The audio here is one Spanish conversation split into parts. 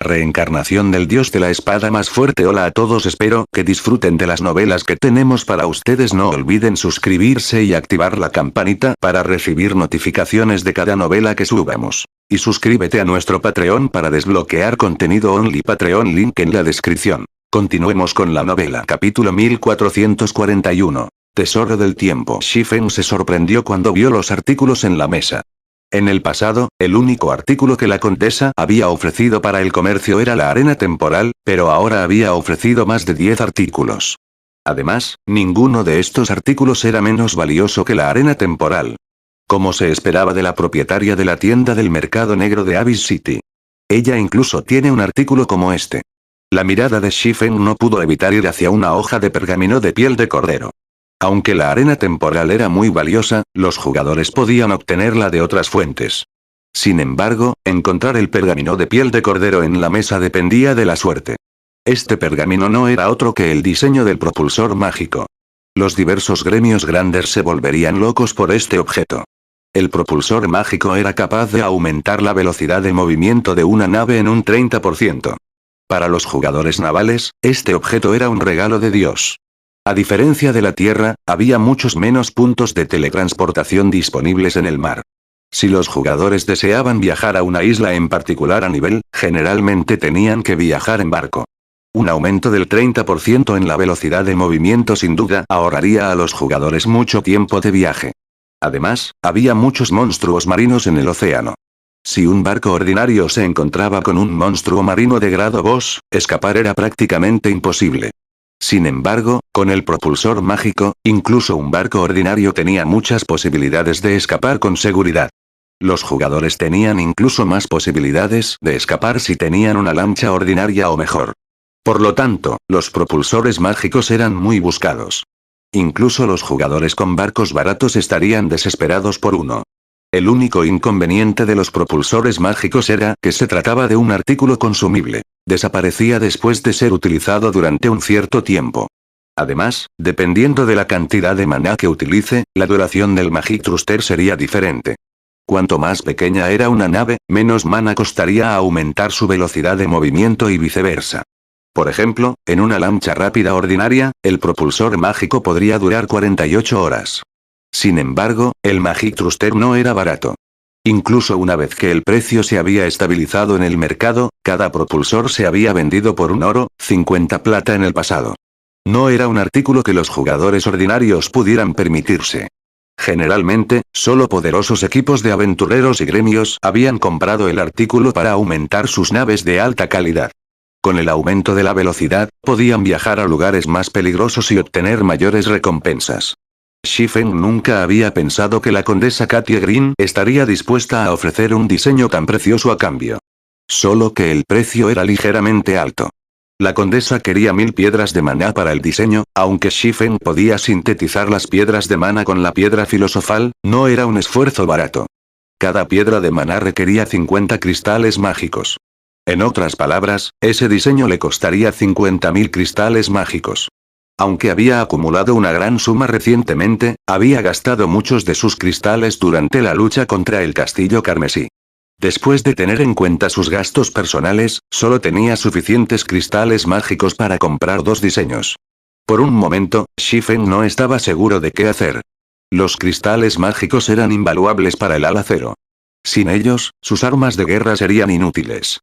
reencarnación del dios de la espada más fuerte. Hola a todos, espero que disfruten de las novelas que tenemos para ustedes. No olviden suscribirse y activar la campanita para recibir notificaciones de cada novela que subamos. Y suscríbete a nuestro Patreon para desbloquear contenido only. Patreon, link en la descripción. Continuemos con la novela. Capítulo 1441. Tesoro del tiempo. Shifen se sorprendió cuando vio los artículos en la mesa. En el pasado, el único artículo que la condesa había ofrecido para el comercio era la arena temporal, pero ahora había ofrecido más de 10 artículos. Además, ninguno de estos artículos era menos valioso que la arena temporal. Como se esperaba de la propietaria de la tienda del mercado negro de Abyss City. Ella incluso tiene un artículo como este. La mirada de Shifen no pudo evitar ir hacia una hoja de pergamino de piel de cordero. Aunque la arena temporal era muy valiosa, los jugadores podían obtenerla de otras fuentes. Sin embargo, encontrar el pergamino de piel de cordero en la mesa dependía de la suerte. Este pergamino no era otro que el diseño del propulsor mágico. Los diversos gremios grandes se volverían locos por este objeto. El propulsor mágico era capaz de aumentar la velocidad de movimiento de una nave en un 30%. Para los jugadores navales, este objeto era un regalo de Dios. A diferencia de la Tierra, había muchos menos puntos de teletransportación disponibles en el mar. Si los jugadores deseaban viajar a una isla en particular a nivel, generalmente tenían que viajar en barco. Un aumento del 30% en la velocidad de movimiento sin duda ahorraría a los jugadores mucho tiempo de viaje. Además, había muchos monstruos marinos en el océano. Si un barco ordinario se encontraba con un monstruo marino de grado boss, escapar era prácticamente imposible. Sin embargo, con el propulsor mágico, incluso un barco ordinario tenía muchas posibilidades de escapar con seguridad. Los jugadores tenían incluso más posibilidades de escapar si tenían una lancha ordinaria o mejor. Por lo tanto, los propulsores mágicos eran muy buscados. Incluso los jugadores con barcos baratos estarían desesperados por uno. El único inconveniente de los propulsores mágicos era que se trataba de un artículo consumible. Desaparecía después de ser utilizado durante un cierto tiempo. Además, dependiendo de la cantidad de maná que utilice, la duración del Magic Thruster sería diferente. Cuanto más pequeña era una nave, menos maná costaría aumentar su velocidad de movimiento y viceversa. Por ejemplo, en una lancha rápida ordinaria, el propulsor mágico podría durar 48 horas. Sin embargo, el Magic Thruster no era barato. Incluso una vez que el precio se había estabilizado en el mercado, cada propulsor se había vendido por un oro, 50 plata en el pasado. No era un artículo que los jugadores ordinarios pudieran permitirse. Generalmente, solo poderosos equipos de aventureros y gremios habían comprado el artículo para aumentar sus naves de alta calidad. Con el aumento de la velocidad, podían viajar a lugares más peligrosos y obtener mayores recompensas. Shifen nunca había pensado que la condesa Katie Green estaría dispuesta a ofrecer un diseño tan precioso a cambio. Solo que el precio era ligeramente alto. La condesa quería 1000 piedras de maná para el diseño, aunque Shifen podía sintetizar las piedras de maná con la piedra filosofal, no era un esfuerzo barato. Cada piedra de maná requería 50 cristales mágicos. En otras palabras, ese diseño le costaría 50.000 cristales mágicos. Aunque había acumulado una gran suma recientemente, había gastado muchos de sus cristales durante la lucha contra el castillo carmesí. Después de tener en cuenta sus gastos personales, solo tenía suficientes cristales mágicos para comprar 2 diseños. Por un momento, Shifen no estaba seguro de qué hacer. Los cristales mágicos eran invaluables para el alacero. Sin ellos, sus armas de guerra serían inútiles.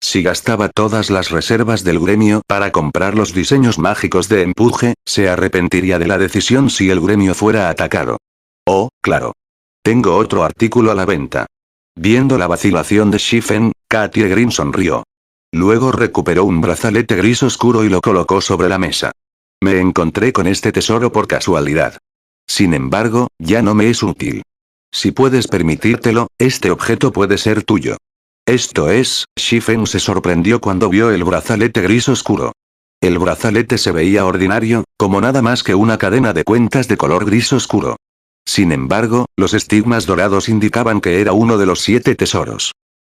Si gastaba todas las reservas del gremio para comprar los diseños mágicos de empuje, se arrepentiría de la decisión si el gremio fuera atacado. Oh, claro. Tengo otro artículo a la venta. Viendo la vacilación de Shifen, Katie Green sonrió. Luego recuperó un brazalete gris oscuro y lo colocó sobre la mesa. Me encontré con este tesoro por casualidad. Sin embargo, ya no me es útil. Si puedes permitírtelo, este objeto puede ser tuyo. Esto es, Shifen se sorprendió cuando vio el brazalete gris oscuro. El brazalete se veía ordinario, como nada más que una cadena de cuentas de color gris oscuro. Sin embargo, los estigmas dorados indicaban que era uno de los 7 tesoros.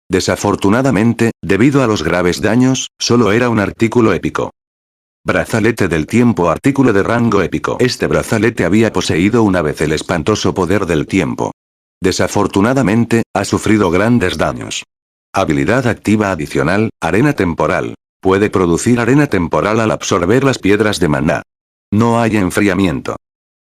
Desafortunadamente, debido a los graves daños, solo era un artículo épico. Brazalete del tiempo, artículo de rango épico. Este brazalete había poseído una vez el espantoso poder del tiempo. Desafortunadamente, ha sufrido grandes daños. Habilidad activa adicional, arena temporal. Puede producir arena temporal al absorber las piedras de maná. No hay enfriamiento.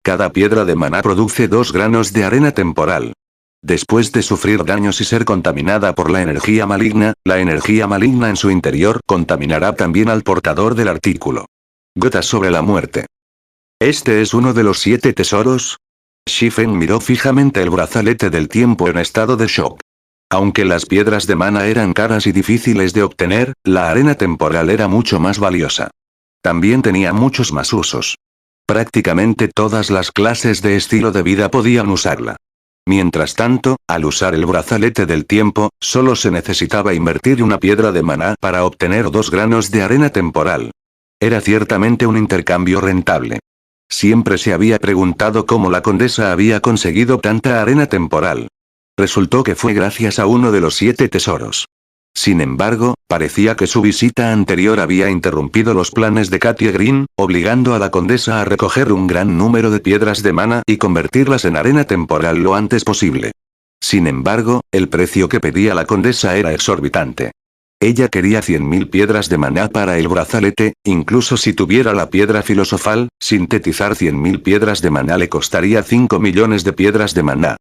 Cada piedra de maná produce 2 granos de arena temporal. Después de sufrir daños y ser contaminada por la energía maligna en su interior contaminará también al portador del artículo. Gotas sobre la muerte. ¿Este es uno de los 7 tesoros? Shifen miró fijamente el brazalete del tiempo en estado de shock. Aunque las piedras de mana eran caras y difíciles de obtener, la arena temporal era mucho más valiosa. También tenía muchos más usos. Prácticamente todas las clases de estilo de vida podían usarla. Mientras tanto, al usar el brazalete del tiempo, solo se necesitaba invertir una piedra de maná para obtener 2 granos de arena temporal. Era ciertamente un intercambio rentable. Siempre se había preguntado cómo la condesa había conseguido tanta arena temporal. Resultó que fue gracias a uno de los 7 tesoros. Sin embargo, parecía que su visita anterior había interrumpido los planes de Katie Green, obligando a la condesa a recoger un gran número de piedras de mana y convertirlas en arena temporal lo antes posible. Sin embargo, el precio que pedía la condesa era exorbitante. Ella quería 100.000 piedras de maná para el brazalete, incluso si tuviera la piedra filosofal, sintetizar 100.000 piedras de maná le costaría 5 millones de piedras de maná.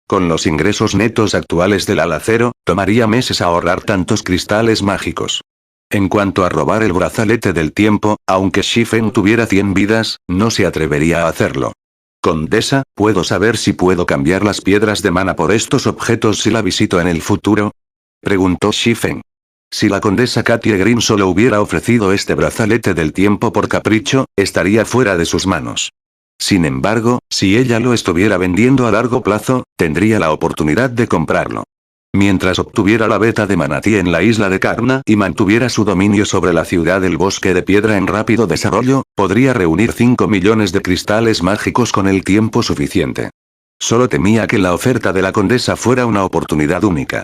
Con los ingresos netos actuales del alacero, tomaría meses ahorrar tantos cristales mágicos. En cuanto a robar el brazalete del tiempo, aunque Shifen tuviera 100 vidas, no se atrevería a hacerlo. Condesa, ¿puedo saber si puedo cambiar las piedras de mana por estos objetos si la visito en el futuro? Preguntó Shifen. Si la condesa Katie Green solo hubiera ofrecido este brazalete del tiempo por capricho, estaría fuera de sus manos. Sin embargo, si ella lo estuviera vendiendo a largo plazo, tendría la oportunidad de comprarlo. Mientras obtuviera la beta de manatí en la isla de Karna y mantuviera su dominio sobre la ciudad del bosque de piedra en rápido desarrollo, podría reunir 5 millones de cristales mágicos con el tiempo suficiente. Solo temía que la oferta de la condesa fuera una oportunidad única.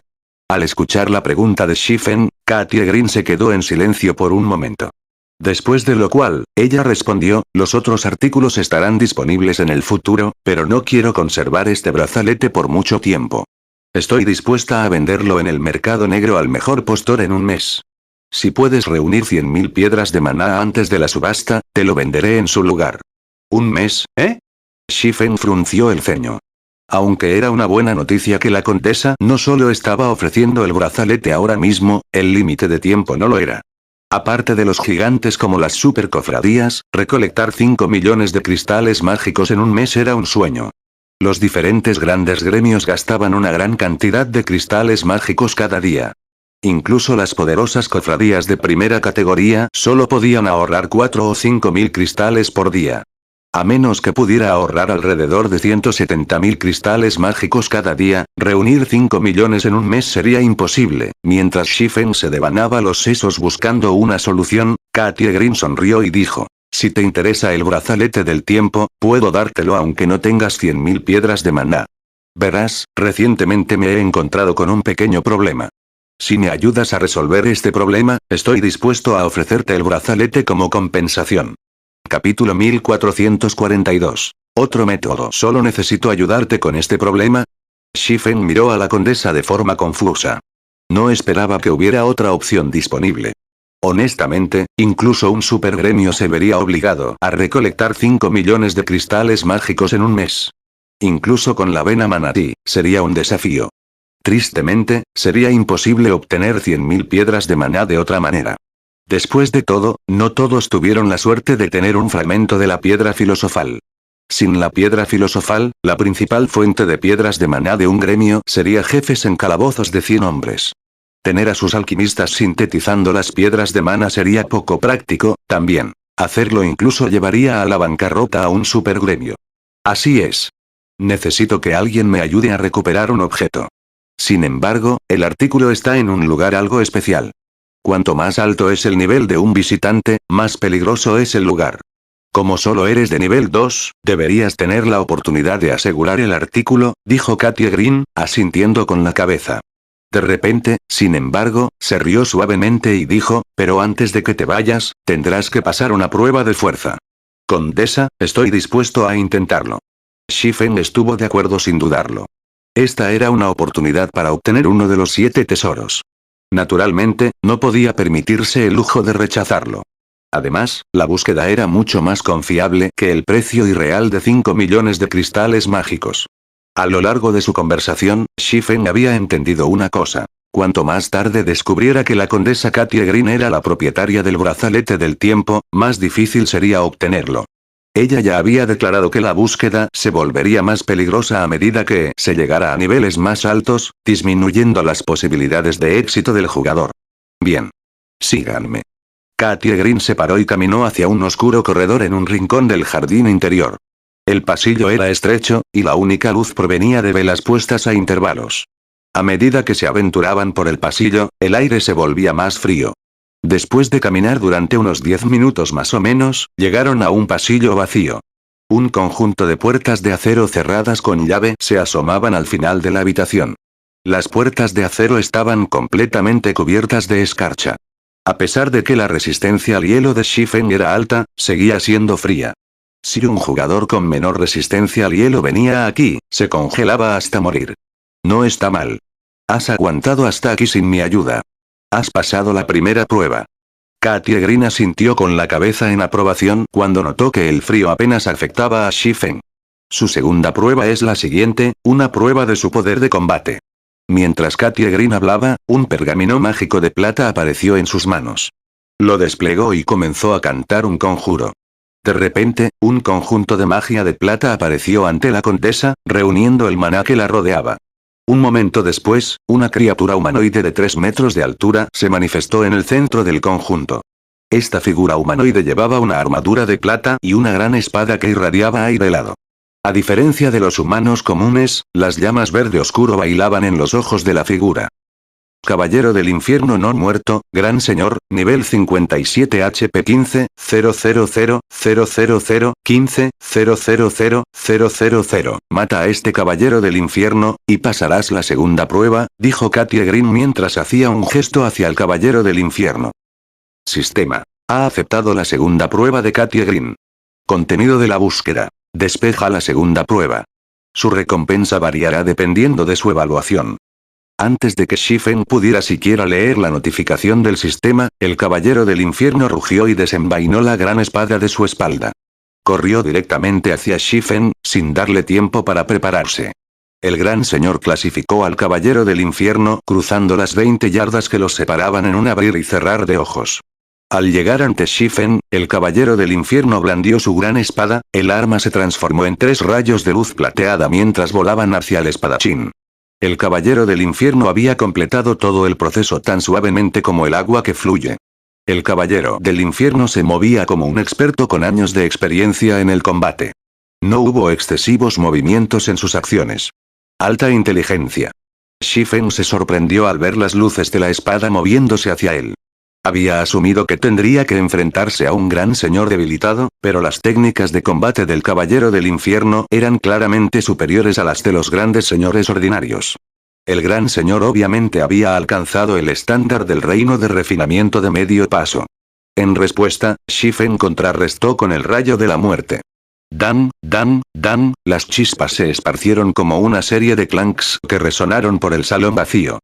Al escuchar la pregunta de Shifen, Katie Green se quedó en silencio por un momento. Después de lo cual, ella respondió, los otros artículos estarán disponibles en el futuro, pero no quiero conservar este brazalete por mucho tiempo. Estoy dispuesta a venderlo en el mercado negro al mejor postor en un mes. Si puedes reunir 100.000 piedras de maná antes de la subasta, te lo venderé en su lugar. ¿Un mes, eh? Shifen frunció el ceño. Aunque era una buena noticia que la condesa no solo estaba ofreciendo el brazalete ahora mismo, el límite de tiempo no lo era. Aparte de los gigantes como las supercofradías, recolectar 5 millones de cristales mágicos en un mes era un sueño. Los diferentes grandes gremios gastaban una gran cantidad de cristales mágicos cada día. Incluso las poderosas cofradías de primera categoría solo podían ahorrar 4 o 5 mil cristales por día. A menos que pudiera ahorrar alrededor de 170.000 cristales mágicos cada día, reunir 5 millones en un mes sería imposible. Mientras Shifen se devanaba los sesos buscando una solución, Katie Green sonrió y dijo, si te interesa el brazalete del tiempo, puedo dártelo aunque no tengas 100.000 piedras de maná. Verás, recientemente me he encontrado con un pequeño problema. Si me ayudas a resolver este problema, estoy dispuesto a ofrecerte el brazalete como compensación. Capítulo 1442. Otro método. ¿Solo necesito ayudarte con este problema? Shifen miró a la condesa de forma confusa. No esperaba que hubiera otra opción disponible. Honestamente, incluso un supergremio se vería obligado a recolectar 5 millones de cristales mágicos en un mes. Incluso con la vena manatí, sería un desafío. Tristemente, sería imposible obtener 100.000 piedras de maná de otra manera. Después de todo, no todos tuvieron la suerte de tener un fragmento de la piedra filosofal. Sin la piedra filosofal, la principal fuente de piedras de maná de un gremio sería jefes en calabozos de 100 hombres. Tener a sus alquimistas sintetizando las piedras de maná sería poco práctico, también. Hacerlo incluso llevaría a la bancarrota a un supergremio. Así es. Necesito que alguien me ayude a recuperar un objeto. Sin embargo, el artículo está en un lugar algo especial. Cuanto más alto es el nivel de un visitante, más peligroso es el lugar. Como solo eres de nivel 2, deberías tener la oportunidad de asegurar el artículo, dijo Katie Green, asintiendo con la cabeza. De repente, sin embargo, se rió suavemente y dijo, pero antes de que te vayas, tendrás que pasar una prueba de fuerza. Condesa, estoy dispuesto a intentarlo. Shifen estuvo de acuerdo sin dudarlo. Esta era una oportunidad para obtener uno de los 7 tesoros. Naturalmente, no podía permitirse el lujo de rechazarlo. Además, la búsqueda era mucho más confiable que el precio irreal de 5 millones de cristales mágicos. A lo largo de su conversación, Shifen había entendido una cosa. Cuanto más tarde descubriera que la condesa Katie Green era la propietaria del brazalete del tiempo, más difícil sería obtenerlo. Ella ya había declarado que la búsqueda se volvería más peligrosa a medida que se llegara a niveles más altos, disminuyendo las posibilidades de éxito del jugador. Bien. Síganme. Katie Green se paró y caminó hacia un oscuro corredor en un rincón del jardín interior. El pasillo era estrecho, y la única luz provenía de velas puestas a intervalos. A medida que se aventuraban por el pasillo, el aire se volvía más frío. Después de caminar durante unos 10 minutos más o menos, llegaron a un pasillo vacío. Un conjunto de puertas de acero cerradas con llave se asomaban al final de la habitación. Las puertas de acero estaban completamente cubiertas de escarcha. A pesar de que la resistencia al hielo de Shifen era alta, seguía siendo fría. Si un jugador con menor resistencia al hielo venía aquí, se congelaba hasta morir. No está mal. Has aguantado hasta aquí sin mi ayuda. Has pasado la primera prueba. Katie Green asintió con la cabeza en aprobación cuando notó que el frío apenas afectaba a Shifen. Su segunda prueba es la siguiente, una prueba de su poder de combate. Mientras Katie Green hablaba, un pergamino mágico de plata apareció en sus manos. Lo desplegó y comenzó a cantar un conjuro. De repente, un conjunto de magia de plata apareció ante la condesa, reuniendo el maná que la rodeaba. Un momento después, una criatura humanoide de 3 metros de altura se manifestó en el centro del conjunto. Esta figura humanoide llevaba una armadura de plata y una gran espada que irradiaba aire helado. A diferencia de los humanos comunes, las llamas verde oscuro bailaban en los ojos de la figura. Caballero del infierno no muerto, gran señor, nivel 57 HP 15, 000, 000, 15, 000. Mata a este caballero del infierno, y pasarás la segunda prueba, dijo Katie Green mientras hacía un gesto hacia el caballero del infierno. Sistema. Ha aceptado la segunda prueba de Katie Green. Contenido de la búsqueda. Despeja la segunda prueba. Su recompensa variará dependiendo de su evaluación. Antes de que Shifen pudiera siquiera leer la notificación del sistema, el caballero del infierno rugió y desenvainó la gran espada de su espalda. Corrió directamente hacia Shifen, sin darle tiempo para prepararse. El gran señor clasificó al caballero del infierno cruzando las 20 yardas que los separaban en un abrir y cerrar de ojos. Al llegar ante Shifen, el caballero del infierno blandió su gran espada, el arma se transformó en 3 rayos de luz plateada mientras volaban hacia el espadachín. El caballero del infierno había completado todo el proceso tan suavemente como el agua que fluye. El caballero del infierno se movía como un experto con años de experiencia en el combate. No hubo excesivos movimientos en sus acciones. Alta inteligencia. Shifen se sorprendió al ver las luces de la espada moviéndose hacia él. Había asumido que tendría que enfrentarse a un gran señor debilitado, pero las técnicas de combate del caballero del infierno eran claramente superiores a las de los grandes señores ordinarios. El gran señor obviamente había alcanzado el estándar del reino de refinamiento de medio paso. En respuesta, Shifen contrarrestó con el rayo de la muerte. Dan, dan, dan, las chispas se esparcieron como una serie de clanks que resonaron por el salón vacío.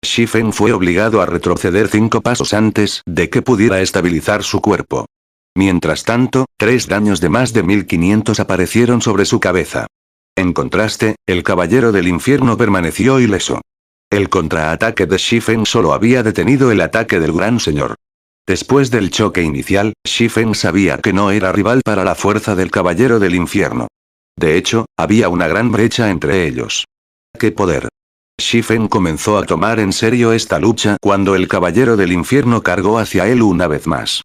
Shifen fue obligado a retroceder 5 pasos antes de que pudiera estabilizar su cuerpo. Mientras tanto, 3 daños de más de 1500 aparecieron sobre su cabeza. En contraste, el caballero del infierno permaneció ileso. El contraataque de Shifen solo había detenido el ataque del gran señor. Después del choque inicial, Shifen sabía que no era rival para la fuerza del caballero del infierno. De hecho, había una gran brecha entre ellos. ¡Qué poder! Shifen comenzó a tomar en serio esta lucha cuando el caballero del infierno cargó hacia él una vez más.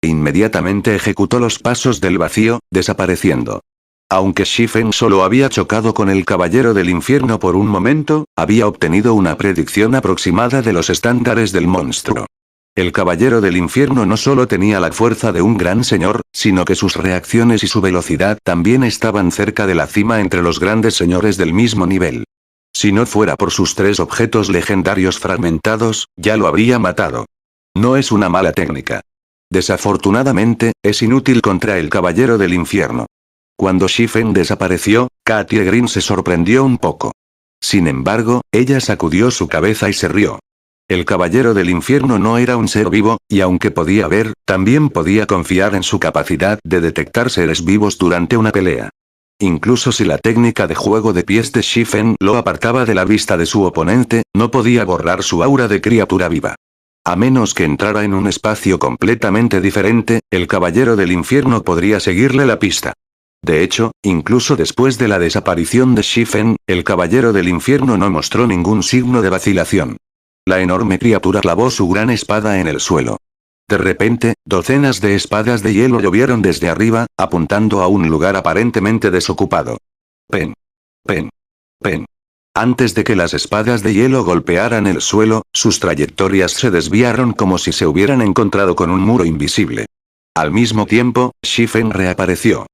Inmediatamente ejecutó los pasos del vacío, desapareciendo. Aunque Shifen solo había chocado con el caballero del infierno por un momento, había obtenido una predicción aproximada de los estándares del monstruo. El caballero del infierno no solo tenía la fuerza de un gran señor, sino que sus reacciones y su velocidad también estaban cerca de la cima entre los grandes señores del mismo nivel. Si no fuera por sus 3 objetos legendarios fragmentados, ya lo habría matado. No es una mala técnica. Desafortunadamente, es inútil contra el caballero del infierno. Cuando Shifen desapareció, Katie Green se sorprendió un poco. Sin embargo, ella sacudió su cabeza y se rió. el caballero del infierno no era un ser vivo, y aunque podía ver, también podía confiar en su capacidad de detectar seres vivos durante una pelea. Incluso si la técnica de juego de pies de Shifen lo apartaba de la vista de su oponente, no podía borrar su aura de criatura viva. A menos que entrara en un espacio completamente diferente, el caballero del infierno podría seguirle la pista. De hecho, incluso después de la desaparición de Shifen, el caballero del infierno no mostró ningún signo de vacilación. La enorme criatura clavó su gran espada en el suelo. De repente, docenas de espadas de hielo llovieron desde arriba, apuntando a un lugar aparentemente desocupado. Pen. Pen. Pen. Antes de que las espadas de hielo golpearan el suelo, sus trayectorias se desviaron como si se hubieran encontrado con un muro invisible. Al mismo tiempo, Shifen reapareció.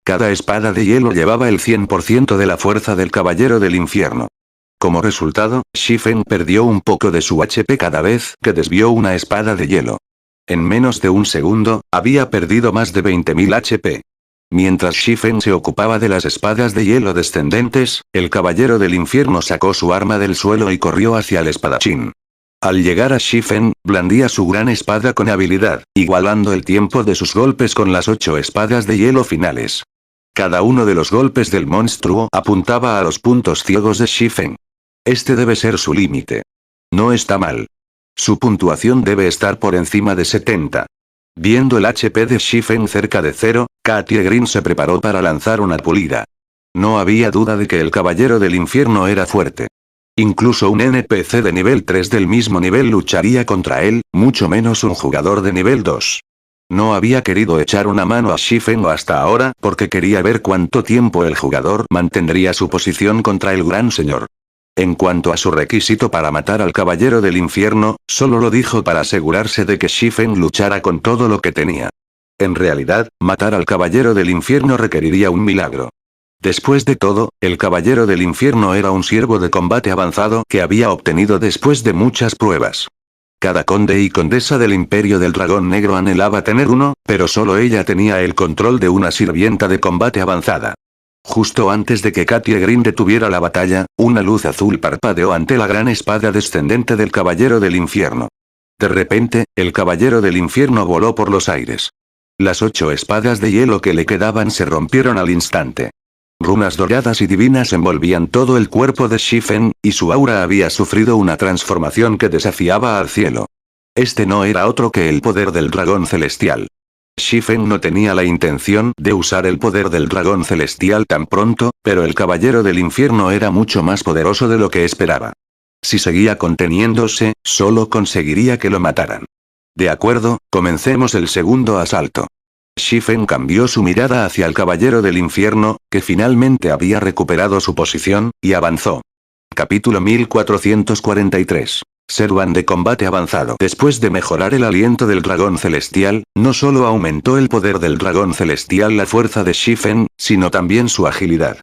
Cada espada de hielo llevaba el 100% de la fuerza del caballero del infierno. Como resultado, Shifen perdió un poco de su HP cada vez que desvió una espada de hielo. En menos de un segundo, había perdido más de 20.000 HP. Mientras Shifen se ocupaba de las espadas de hielo descendentes, el caballero del infierno sacó su arma del suelo y corrió hacia el espadachín. Al llegar a Shifen, blandía su gran espada con habilidad, igualando el tiempo de sus golpes con las 8 espadas de hielo finales. Cada uno de los golpes del monstruo apuntaba a los puntos ciegos de Shifen. Este debe ser su límite. No está mal. Su puntuación debe estar por encima de 70. Viendo el HP de Shifen cerca de 0, Katie Green se preparó para lanzar una pulida. No había duda de que el caballero del infierno era fuerte. Incluso un NPC de nivel 3 del mismo nivel lucharía contra él, mucho menos un jugador de nivel 2. No había querido echar una mano a Shifen hasta ahora porque quería ver cuánto tiempo el jugador mantendría su posición contra el gran señor. En cuanto a su requisito para matar al caballero del infierno, solo lo dijo para asegurarse de que Shifen luchara con todo lo que tenía. En realidad, matar al caballero del infierno requeriría un milagro. Después de todo, el caballero del infierno era un siervo de combate avanzado que había obtenido después de muchas pruebas. Cada conde y condesa del Imperio del Dragón Negro anhelaba tener uno, pero solo ella tenía el control de una sirvienta de combate avanzada. Justo antes de que Katie Green detuviera la batalla, una luz azul parpadeó ante la gran espada descendente del caballero del infierno. De repente, el caballero del infierno voló por los aires. Las 8 espadas de hielo que le quedaban se rompieron al instante. Runas doradas y divinas envolvían todo el cuerpo de Shifen, y su aura había sufrido una transformación que desafiaba al cielo. Este no era otro que el poder del dragón celestial. Shifen no tenía la intención de usar el poder del dragón celestial tan pronto, pero el caballero del infierno era mucho más poderoso de lo que esperaba. Si seguía conteniéndose, solo conseguiría que lo mataran. De acuerdo, comencemos el segundo asalto. Shifen cambió su mirada hacia el caballero del infierno, que finalmente había recuperado su posición, y avanzó. Capítulo 1443. Servan de combate avanzado. Después de mejorar el aliento del dragón celestial, no solo aumentó el poder del dragón celestial la fuerza de Shifen, sino también su agilidad.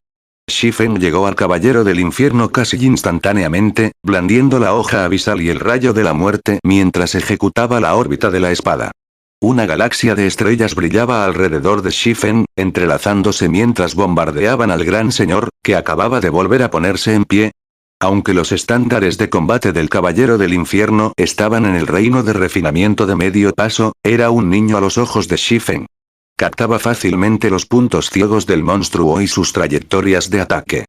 Shifen llegó al caballero del infierno casi instantáneamente, blandiendo la hoja abisal y el rayo de la muerte mientras ejecutaba la órbita de la espada. Una galaxia de estrellas brillaba alrededor de Shifen, entrelazándose mientras bombardeaban al gran señor, que acababa de volver a ponerse en pie. Aunque los estándares de combate del caballero del infierno estaban en el reino de refinamiento de medio paso, era un niño a los ojos de Shifen. Captaba fácilmente los puntos ciegos del monstruo y sus trayectorias de ataque.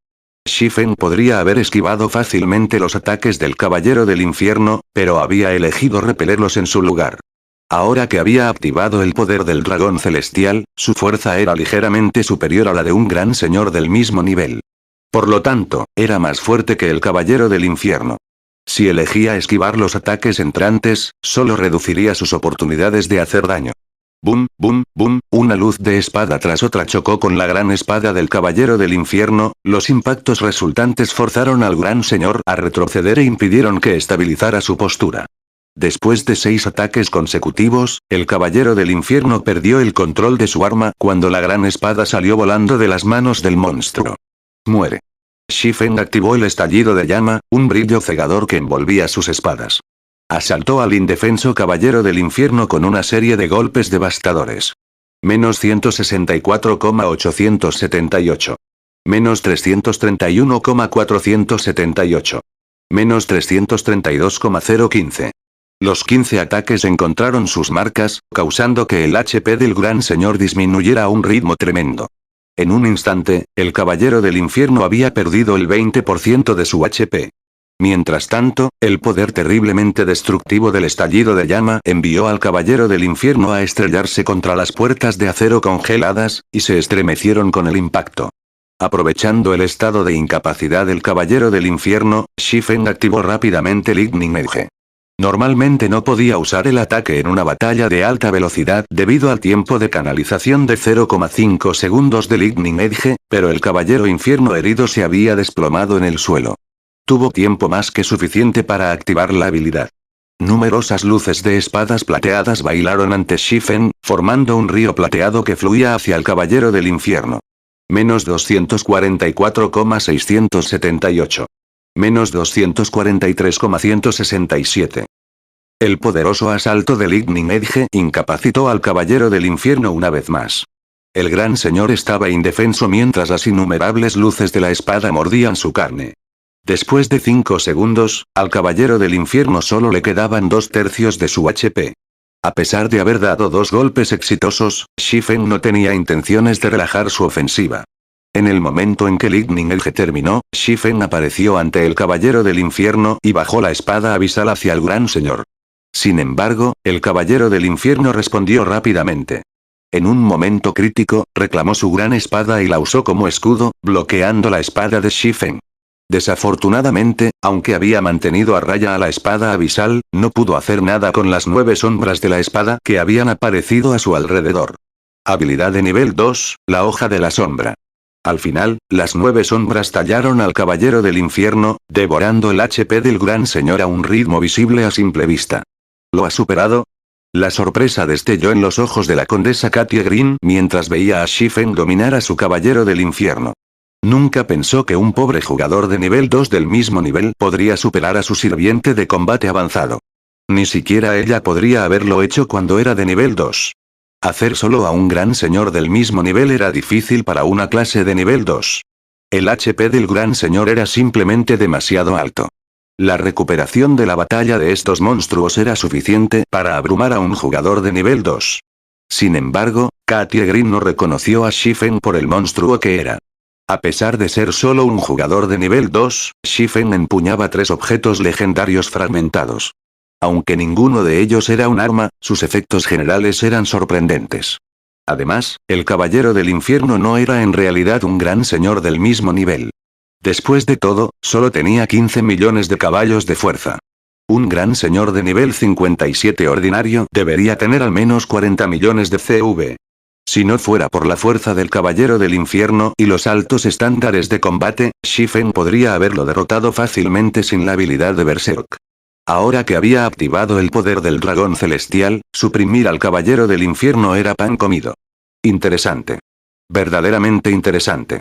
Shifen podría haber esquivado fácilmente los ataques del caballero del infierno, pero había elegido repelerlos en su lugar. Ahora que había activado el poder del dragón celestial, su fuerza era ligeramente superior a la de un gran señor del mismo nivel. Por lo tanto, era más fuerte que el caballero del infierno. Si elegía esquivar los ataques entrantes, solo reduciría sus oportunidades de hacer daño. Boom, boom, boom, una luz de espada tras otra chocó con la gran espada del caballero del infierno, los impactos resultantes forzaron al gran señor a retroceder e impidieron que estabilizara su postura. Después de 6 ataques consecutivos, el caballero del infierno perdió el control de su arma cuando la gran espada salió volando de las manos del monstruo. Muere. Shifen activó el estallido de llama, un brillo cegador que envolvía sus espadas. Asaltó al indefenso caballero del infierno con una serie de golpes devastadores. Menos 164,878. Menos 331,478. Menos 332,015. Los 15 ataques encontraron sus marcas, causando que el HP del gran señor disminuyera a un ritmo tremendo. En un instante, el caballero del infierno había perdido el 20% de su HP. Mientras tanto, el poder terriblemente destructivo del estallido de llama envió al caballero del infierno a estrellarse contra las puertas de acero congeladas, y se estremecieron con el impacto. Aprovechando el estado de incapacidad del caballero del infierno, Shifen activó rápidamente Lightning Edge. Normalmente no podía usar el ataque en una batalla de alta velocidad debido al tiempo de canalización de 0,5 segundos de Lightning Edge, pero el caballero infierno herido se había desplomado en el suelo. Tuvo tiempo más que suficiente para activar la habilidad. Numerosas luces de espadas plateadas bailaron ante Shifen, formando un río plateado que fluía hacia el caballero del infierno. Menos 244,678. Menos 243,167. El poderoso asalto de Lightning Edge incapacitó al caballero del infierno una vez más. El gran señor estaba indefenso mientras las innumerables luces de la espada mordían su carne. Después de 5 segundos, al caballero del infierno solo le quedaban 2/3 de su HP. A pesar de haber dado 2 golpes exitosos, Shifen no tenía intenciones de relajar su ofensiva. En el momento en que Lightning Edge terminó, Shifen apareció ante el caballero del infierno y bajó la espada abisal hacia el gran señor. Sin embargo, el caballero del infierno respondió rápidamente. En un momento crítico, reclamó su gran espada y la usó como escudo, bloqueando la espada de Shifen. Desafortunadamente, aunque había mantenido a raya a la espada abisal, no pudo hacer nada con las 9 sombras de la espada que habían aparecido a su alrededor. Habilidad de nivel 2, la hoja de la sombra. Al final, las 9 sombras tallaron al caballero del infierno, devorando el HP del gran señor a un ritmo visible a simple vista. ¿Lo ha superado? La sorpresa destelló en los ojos de la condesa Katia Green mientras veía a Shifen dominar a su caballero del infierno. Nunca pensó que un pobre jugador de nivel 2 del mismo nivel podría superar a su sirviente de combate avanzado. Ni siquiera ella podría haberlo hecho cuando era de nivel 2. Hacer solo a un gran señor del mismo nivel era difícil para una clase de nivel 2. El HP del gran señor era simplemente demasiado alto. La recuperación de la batalla de estos monstruos era suficiente para abrumar a un jugador de nivel 2. Sin embargo, Katia Green no reconoció a Shifen por el monstruo que era. A pesar de ser solo un jugador de nivel 2, Shifen empuñaba 3 objetos legendarios fragmentados. Aunque ninguno de ellos era un arma, sus efectos generales eran sorprendentes. Además, el caballero del infierno no era en realidad un gran señor del mismo nivel. Después de todo, solo tenía 15 millones de caballos de fuerza. Un gran señor de nivel 57 ordinario debería tener al menos 40 millones de CV. Si no fuera por la fuerza del caballero del infierno y los altos estándares de combate, Shifen podría haberlo derrotado fácilmente sin la habilidad de Berserk. Ahora que había activado el poder del dragón celestial, suprimir al caballero del infierno era pan comido. Interesante. Verdaderamente interesante.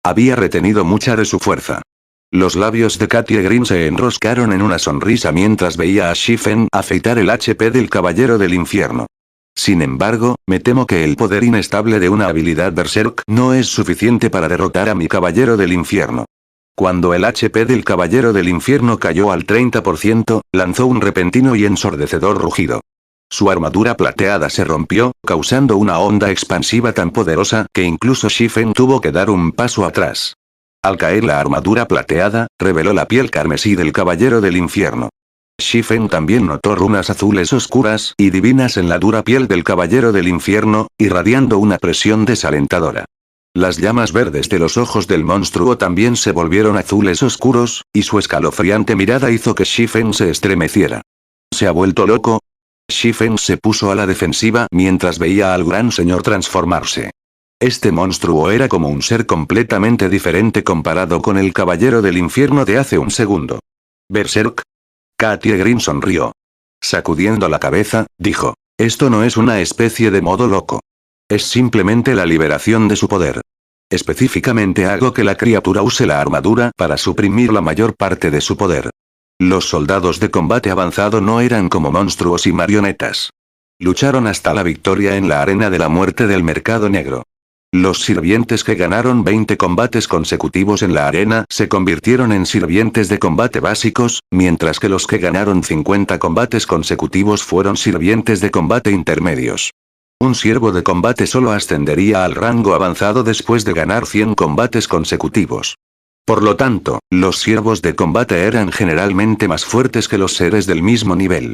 Había retenido mucha de su fuerza. Los labios de Katia Green se enroscaron en una sonrisa mientras veía a Shifen afeitar el HP del caballero del infierno. Sin embargo, me temo que el poder inestable de una habilidad Berserk no es suficiente para derrotar a mi caballero del infierno. Cuando el HP del caballero del infierno cayó al 30%, lanzó un repentino y ensordecedor rugido. Su armadura plateada se rompió, causando una onda expansiva tan poderosa que incluso Shifen tuvo que dar un paso atrás. Al caer la armadura plateada, reveló la piel carmesí del caballero del infierno. Shifen también notó runas azules oscuras y divinas en la dura piel del caballero del infierno, irradiando una presión desalentadora. Las llamas verdes de los ojos del monstruo también se volvieron azules oscuros, y su escalofriante mirada hizo que Shifen se estremeciera. ¿Se ha vuelto loco? Shifen se puso a la defensiva mientras veía al gran señor transformarse. Este monstruo era como un ser completamente diferente comparado con el caballero del infierno de hace un segundo. ¿Berserk? Katia Green sonrió. Sacudiendo la cabeza, dijo, esto no es una especie de modo loco. Es simplemente la liberación de su poder. Específicamente hago que la criatura use la armadura para suprimir la mayor parte de su poder. Los soldados de combate avanzado no eran como monstruos y marionetas. Lucharon hasta la victoria en la arena de la muerte del mercado negro. Los sirvientes que ganaron 20 combates consecutivos en la arena se convirtieron en sirvientes de combate básicos, mientras que los que ganaron 50 combates consecutivos fueron sirvientes de combate intermedios. Un siervo de combate solo ascendería al rango avanzado después de ganar 100 combates consecutivos. Por lo tanto, los siervos de combate eran generalmente más fuertes que los seres del mismo nivel.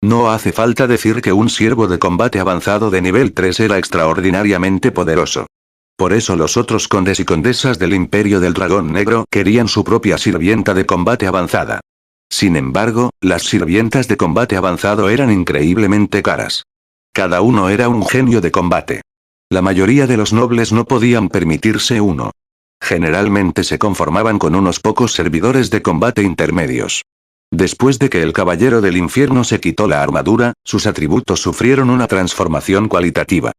No hace falta decir que un siervo de combate avanzado de nivel 3 era extraordinariamente poderoso. Por eso los otros condes y condesas del Imperio del Dragón Negro querían su propia sirvienta de combate avanzada. Sin embargo, las sirvientas de combate avanzado eran increíblemente caras. Cada uno era un genio de combate. La mayoría de los nobles no podían permitirse uno. Generalmente se conformaban con unos pocos servidores de combate intermedios. Después de que el Caballero del Infierno se quitó la armadura, sus atributos sufrieron una transformación cualitativa.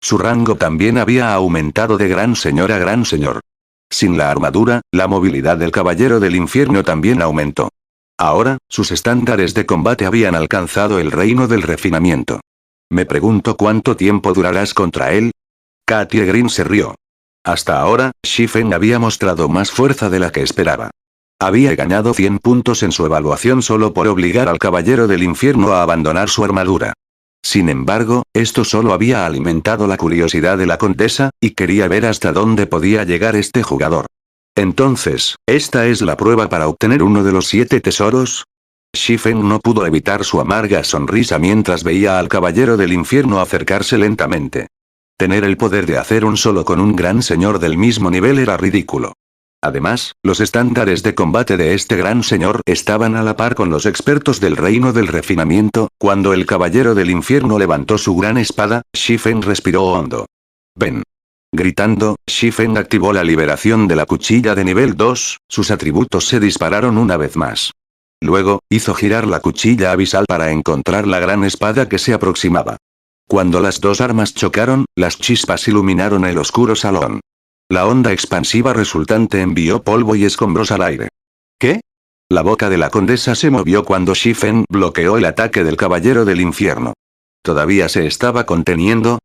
Su rango también había aumentado de gran señor a gran señor. Sin la armadura, la movilidad del Caballero del Infierno también aumentó. Ahora, sus estándares de combate habían alcanzado el reino del refinamiento. Me pregunto cuánto tiempo durarás contra él. Katie Green se rió. Hasta ahora, Shifen había mostrado más fuerza de la que esperaba. Había ganado 100 puntos en su evaluación solo por obligar al Caballero del Infierno a abandonar su armadura. Sin embargo, esto solo había alimentado la curiosidad de la condesa, y quería ver hasta dónde podía llegar este jugador. Entonces, ¿esta es la prueba para obtener uno de los 7 tesoros? Shifen no pudo evitar su amarga sonrisa mientras veía al Caballero del Infierno acercarse lentamente. Tener el poder de hacer un solo con un gran señor del mismo nivel era ridículo. Además, los estándares de combate de este gran señor estaban a la par con los expertos del reino del refinamiento. Cuando el Caballero del Infierno levantó su gran espada, Shifen respiró hondo. «Ven». Gritando, Shifen activó la liberación de la cuchilla de nivel 2, sus atributos se dispararon una vez más. Luego, hizo girar la cuchilla abisal para encontrar la gran espada que se aproximaba. Cuando las dos armas chocaron, las chispas iluminaron el oscuro salón. La onda expansiva resultante envió polvo y escombros al aire. ¿Qué? La boca de la condesa se movió cuando Shifen bloqueó el ataque del Caballero del Infierno. ¿Todavía se estaba conteniendo?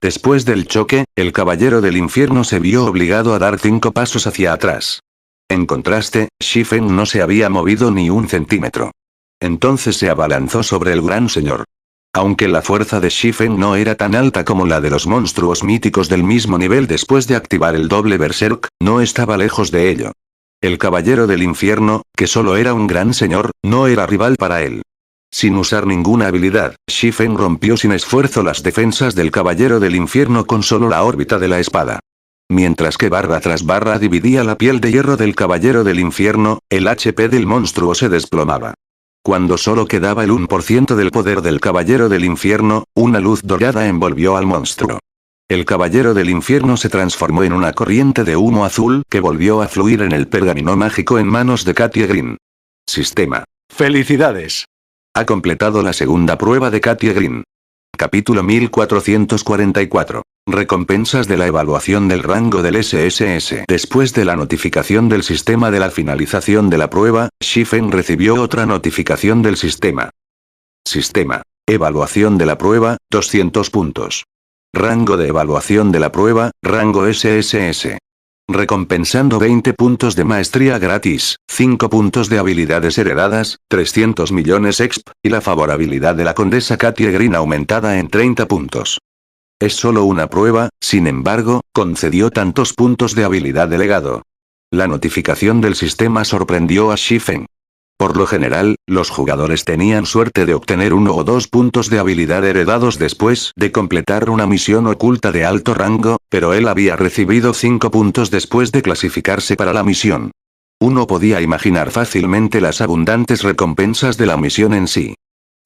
Después del choque, el Caballero del Infierno se vio obligado a dar 5 pasos hacia atrás. En contraste, Shifen no se había movido ni un centímetro. Entonces se abalanzó sobre el gran señor. Aunque la fuerza de Shifen no era tan alta como la de los monstruos míticos del mismo nivel después de activar el doble berserk, no estaba lejos de ello. El Caballero del Infierno, que solo era un gran señor, no era rival para él. Sin usar ninguna habilidad, Shifen rompió sin esfuerzo las defensas del Caballero del Infierno con solo la órbita de la espada. Mientras que barra tras barra dividía la piel de hierro del Caballero del Infierno, el HP del monstruo se desplomaba. Cuando solo quedaba el 1% del poder del Caballero del Infierno, una luz dorada envolvió al monstruo. El Caballero del Infierno se transformó en una corriente de humo azul que volvió a fluir en el pergamino mágico en manos de Katie Green. Sistema. ¡Felicidades! Ha completado la segunda prueba de Katie Green. Capítulo 1444. Recompensas de la evaluación del rango del SSS. Después de la notificación del sistema de la finalización de la prueba, Shifen recibió otra notificación del sistema. Sistema. Evaluación de la prueba, 200 puntos. Rango de evaluación de la prueba, rango SSS. Recompensando 20 puntos de maestría gratis, 5 puntos de habilidades heredadas, 300 millones exp, y la favorabilidad de la condesa Katie Green aumentada en 30 puntos. Es solo una prueba, sin embargo, concedió tantos puntos de habilidad de legado. La notificación del sistema sorprendió a Shifen. Por lo general, los jugadores tenían suerte de obtener 1 o 2 puntos de habilidad heredados después de completar una misión oculta de alto rango, pero él había recibido 5 puntos después de clasificarse para la misión. Uno podía imaginar fácilmente las abundantes recompensas de la misión en sí.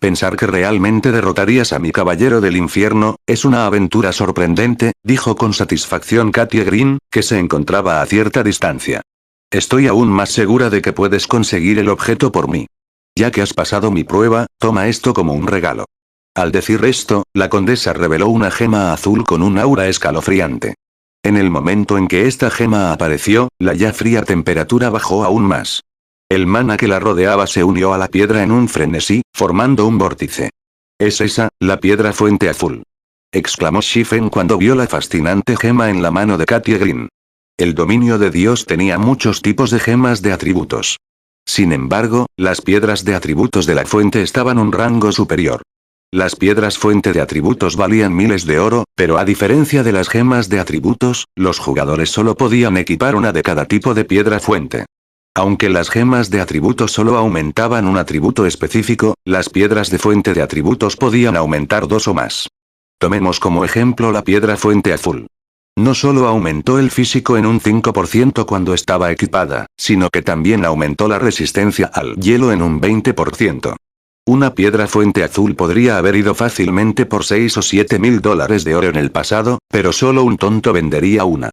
Pensar que realmente derrotarías a mi Caballero del Infierno, es una aventura sorprendente, dijo con satisfacción Katie Green, que se encontraba a cierta distancia. Estoy aún más segura de que puedes conseguir el objeto por mí. Ya que has pasado mi prueba, toma esto como un regalo. Al decir esto, la condesa reveló una gema azul con un aura escalofriante. En el momento en que esta gema apareció, la ya fría temperatura bajó aún más. El mana que la rodeaba se unió a la piedra en un frenesí, formando un vórtice. Es esa, la piedra fuente azul. exclamó Shifen cuando vio la fascinante gema en la mano de Katie Green. El dominio de Dios tenía muchos tipos de gemas de atributos. Sin embargo, las piedras de atributos de la fuente estaban un rango superior. Las piedras fuente de atributos valían miles de oro, pero a diferencia de las gemas de atributos, los jugadores solo podían equipar una de cada tipo de piedra fuente. Aunque las gemas de atributos solo aumentaban un atributo específico, las piedras de fuente de atributos podían aumentar 2 o más. Tomemos como ejemplo la piedra fuente azul. No solo aumentó el físico en un 5% cuando estaba equipada, sino que también aumentó la resistencia al hielo en un 20%. Una piedra fuente azul podría haber ido fácilmente por 6 o 7 mil dólares de oro en el pasado, pero solo un tonto vendería una.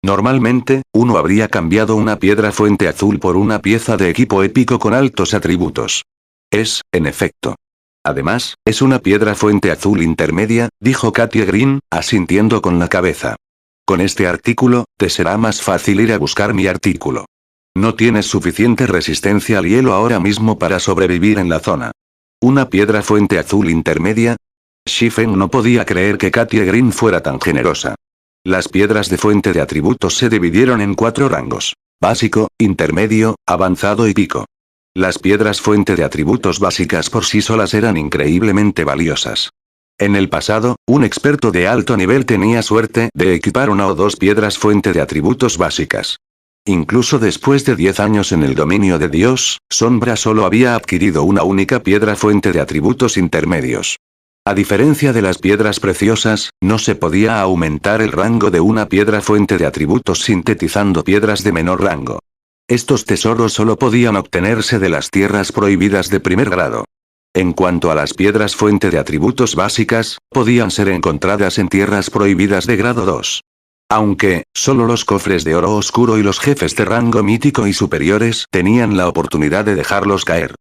Normalmente, uno habría cambiado una piedra fuente azul por una pieza de equipo épico con altos atributos. Es, en efecto. Además, es una piedra fuente azul intermedia, dijo Katie Green, asintiendo con la cabeza. Con este artículo, te será más fácil ir a buscar mi artículo. No tienes suficiente resistencia al hielo ahora mismo para sobrevivir en la zona. ¿Una piedra fuente azul intermedia? Shifen no podía creer que Katie Green fuera tan generosa. Las piedras de fuente de atributos se dividieron en 4 rangos: básico, intermedio, avanzado y pico. Las piedras fuente de atributos básicas por sí solas eran increíblemente valiosas. En el pasado, un experto de alto nivel tenía suerte de equipar 1 o 2 piedras fuente de atributos básicas. Incluso después de 10 años en el dominio de Dios, Sombra solo había adquirido una única piedra fuente de atributos intermedios. A diferencia de las piedras preciosas, no se podía aumentar el rango de una piedra fuente de atributos sintetizando piedras de menor rango. Estos tesoros solo podían obtenerse de las tierras prohibidas de primer grado. En cuanto a las piedras fuente de atributos básicas, podían ser encontradas en tierras prohibidas de grado 2. Aunque, solo los cofres de oro oscuro y los jefes de rango mítico y superiores tenían la oportunidad de dejarlos caer.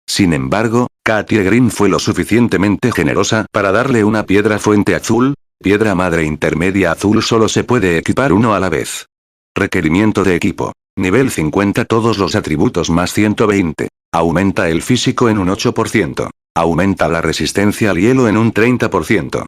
Sin embargo, Katie Green fue lo suficientemente generosa para darle una piedra fuente azul. Piedra madre intermedia azul solo se puede equipar uno a la vez. Requerimiento de equipo. Nivel 50 todos los atributos más 120. Aumenta el físico en un 8%. Aumenta la resistencia al hielo en un 30%.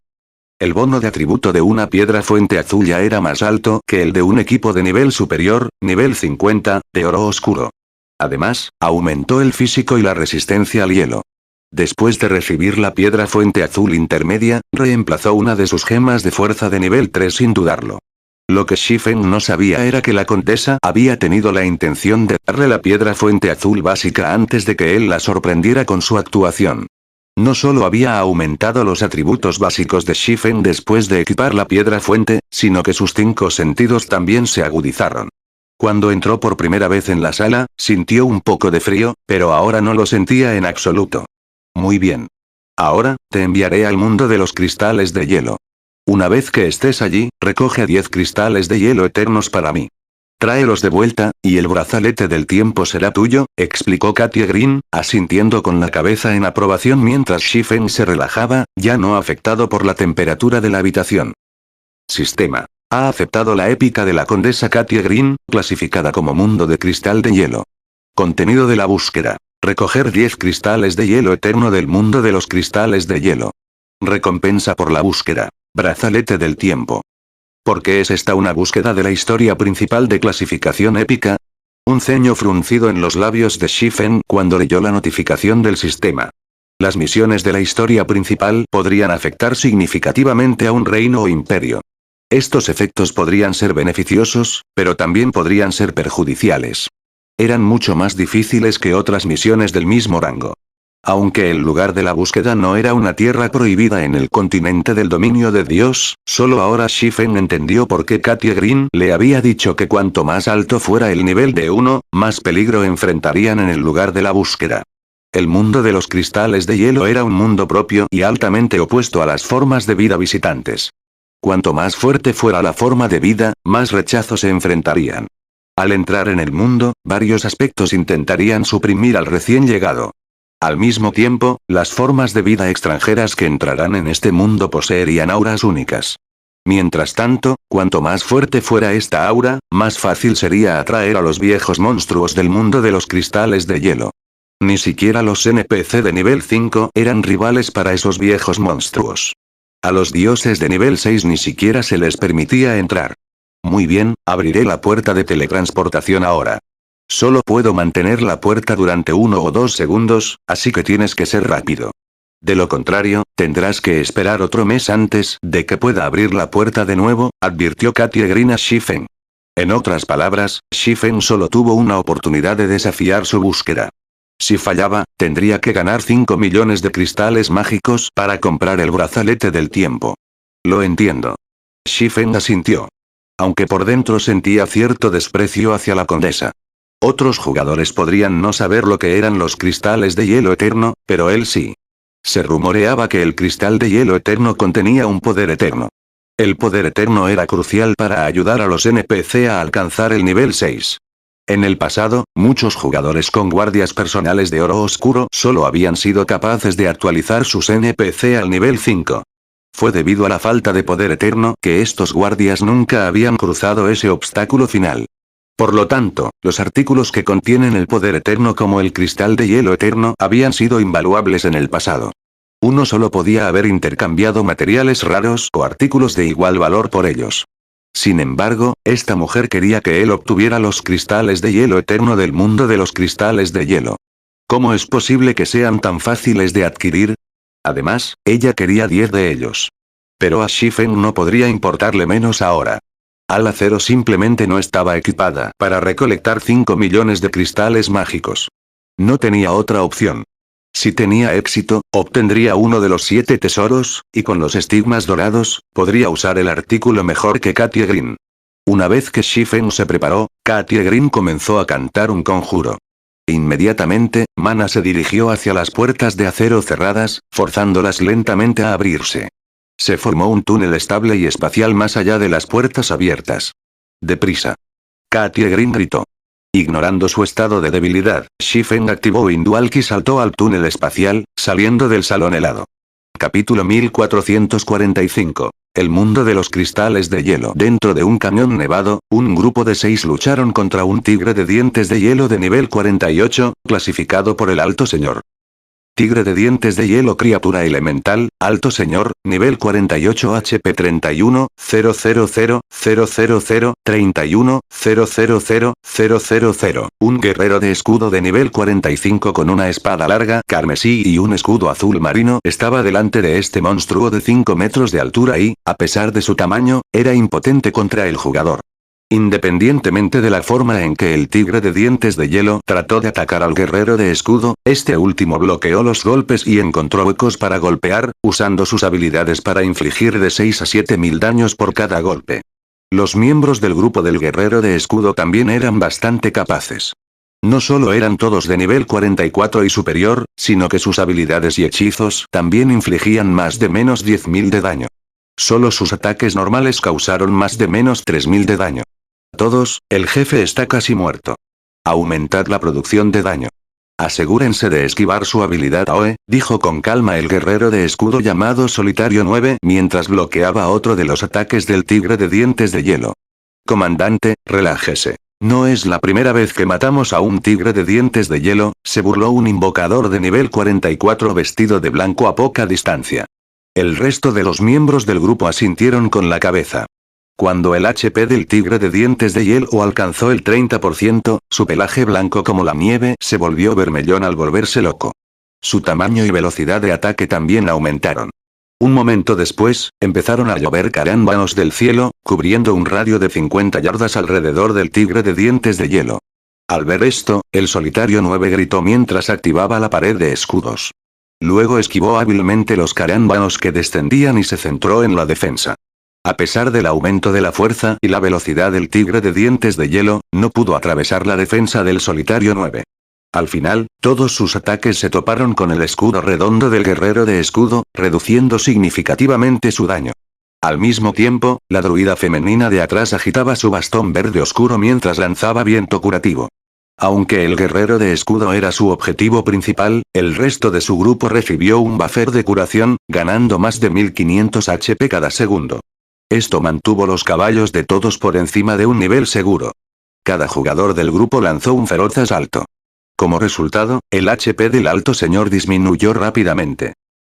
El bono de atributo de una piedra fuente azul ya era más alto que el de un equipo de nivel superior, nivel 50, de oro oscuro. Además, aumentó el físico y la resistencia al hielo. Después de recibir la piedra fuente azul intermedia, reemplazó una de sus gemas de fuerza de nivel 3 sin dudarlo. Lo que Shifen no sabía era que la condesa había tenido la intención de darle la piedra fuente azul básica antes de que él la sorprendiera con su actuación. No solo había aumentado los atributos básicos de Shifen después de equipar la piedra fuente, sino que sus 5 sentidos también se agudizaron. Cuando entró por primera vez en la sala, sintió un poco de frío, pero ahora no lo sentía en absoluto. Muy bien. Ahora, te enviaré al mundo de los cristales de hielo. Una vez que estés allí, recoge 10 cristales de hielo eternos para mí. Tráelos de vuelta, y el brazalete del tiempo será tuyo, explicó Katie Green, asintiendo con la cabeza en aprobación mientras Shifen se relajaba, ya no afectado por la temperatura de la habitación. Sistema. Ha aceptado la épica de la condesa Katie Green, clasificada como mundo de cristal de hielo. Contenido de la búsqueda. Recoger 10 cristales de hielo eterno del mundo de los cristales de hielo. Recompensa por la búsqueda. Brazalete del tiempo. ¿Por qué es esta una búsqueda de la historia principal de clasificación épica? Un ceño fruncido en los labios de Shifen cuando leyó la notificación del sistema. Las misiones de la historia principal podrían afectar significativamente a un reino o imperio. Estos efectos podrían ser beneficiosos, pero también podrían ser perjudiciales. Eran mucho más difíciles que otras misiones del mismo rango. Aunque el lugar de la búsqueda no era una tierra prohibida en el continente del dominio de Dios, solo ahora Shifen entendió por qué Katie Green le había dicho que cuanto más alto fuera el nivel de uno, más peligro enfrentarían en el lugar de la búsqueda. El mundo de los cristales de hielo era un mundo propio y altamente opuesto a las formas de vida visitantes. Cuanto más fuerte fuera la forma de vida, más rechazo se enfrentarían. Al entrar en el mundo, varios aspectos intentarían suprimir al recién llegado. Al mismo tiempo, las formas de vida extranjeras que entrarán en este mundo poseerían auras únicas. Mientras tanto, cuanto más fuerte fuera esta aura, más fácil sería atraer a los viejos monstruos del mundo de los cristales de hielo. Ni siquiera los NPC de nivel 5 eran rivales para esos viejos monstruos. A los dioses de nivel 6 ni siquiera se les permitía entrar. Muy bien, abriré la puerta de teletransportación ahora. Solo puedo mantener la puerta durante 1 o 2 segundos, así que tienes que ser rápido. De lo contrario, tendrás que esperar otro mes antes de que pueda abrir la puerta de nuevo, advirtió Katie Green a Shifen. En otras palabras, Shifen solo tuvo una oportunidad de desafiar su búsqueda. Si fallaba, tendría que ganar 5 millones de cristales mágicos para comprar el brazalete del tiempo. Lo entiendo. Shifen asintió. Aunque por dentro sentía cierto desprecio hacia la condesa. Otros jugadores podrían no saber lo que eran los cristales de hielo eterno, pero él sí. Se rumoreaba que el cristal de hielo eterno contenía un poder eterno. El poder eterno era crucial para ayudar a los NPC a alcanzar el nivel 6. En el pasado, muchos jugadores con guardias personales de oro oscuro solo habían sido capaces de actualizar sus NPC al nivel 5. Fue debido a la falta de poder eterno que estos guardias nunca habían cruzado ese obstáculo final. Por lo tanto, los artículos que contienen el poder eterno como el cristal de hielo eterno habían sido invaluables en el pasado. Uno solo podía haber intercambiado materiales raros o artículos de igual valor por ellos. Sin embargo, esta mujer quería que él obtuviera los cristales de hielo eterno del mundo de los cristales de hielo. ¿Cómo es posible que sean tan fáciles de adquirir? Además, ella quería 10 de ellos. Pero a Shifen no podría importarle menos ahora. Ala Cero simplemente no estaba equipada para recolectar 5 millones de cristales mágicos. No tenía otra opción. Si tenía éxito, obtendría uno de los 7 tesoros, y con los estigmas dorados, podría usar el artículo mejor que Katie Green. Una vez que Shifen se preparó, Katie Green comenzó a cantar un conjuro. Inmediatamente, Mana se dirigió hacia las puertas de acero cerradas, forzándolas lentamente a abrirse. Se formó un túnel estable y espacial más allá de las puertas abiertas. ¡Deprisa! Katie Green gritó. Ignorando su estado de debilidad, Shifen activó Indualki y saltó al túnel espacial, saliendo del salón helado. Capítulo 1445. El mundo de los cristales de hielo. Dentro de un cañón nevado, un grupo de 6 lucharon contra un tigre de dientes de hielo de nivel 48, clasificado por el Alto Señor. Tigre de dientes de hielo, criatura elemental, Alto Señor, nivel 48 HP 31, 000, 000, 31, 000. Un guerrero de escudo de nivel 45 con una espada larga, carmesí y un escudo azul marino estaba delante de este monstruo de 5 metros de altura y, a pesar de su tamaño, era impotente contra el jugador. Independientemente de la forma en que el tigre de dientes de hielo trató de atacar al guerrero de escudo, este último bloqueó los golpes y encontró huecos para golpear, usando sus habilidades para infligir de 6 a 7 mil daños por cada golpe. Los miembros del grupo del guerrero de escudo también eran bastante capaces. No solo eran todos de nivel 44 y superior, sino que sus habilidades y hechizos también infligían más de menos 10.000 de daño. Solo sus ataques normales causaron más de menos 3.000 de daño. Todos, el jefe está casi muerto. Aumentad la producción de daño. Asegúrense de esquivar su habilidad AOE, dijo con calma el guerrero de escudo llamado Solitario 9 mientras bloqueaba otro de los ataques del tigre de dientes de hielo. Comandante, relájese. No es la primera vez que matamos a un tigre de dientes de hielo, se burló un invocador de nivel 44 vestido de blanco a poca distancia. El resto de los miembros del grupo asintieron con la cabeza. Cuando el HP del tigre de dientes de hielo alcanzó el 30%, su pelaje blanco como la nieve se volvió vermellón al volverse loco. Su tamaño y velocidad de ataque también aumentaron. Un momento después, empezaron a llover carámbanos del cielo, cubriendo un radio de 50 yardas alrededor del tigre de dientes de hielo. Al ver esto, el Solitario 9 gritó mientras activaba la pared de escudos. Luego esquivó hábilmente los carámbanos que descendían y se centró en la defensa. A pesar del aumento de la fuerza y la velocidad del tigre de dientes de hielo, no pudo atravesar la defensa del Solitario 9. Al final, todos sus ataques se toparon con el escudo redondo del guerrero de escudo, reduciendo significativamente su daño. Al mismo tiempo, la druida femenina de atrás agitaba su bastón verde oscuro mientras lanzaba viento curativo. Aunque el guerrero de escudo era su objetivo principal, el resto de su grupo recibió un buffer de curación, ganando más de 1500 HP cada segundo. Esto mantuvo los caballos de todos por encima de un nivel seguro. Cada jugador del grupo lanzó un feroz asalto. Como resultado, el HP del Alto Señor disminuyó rápidamente.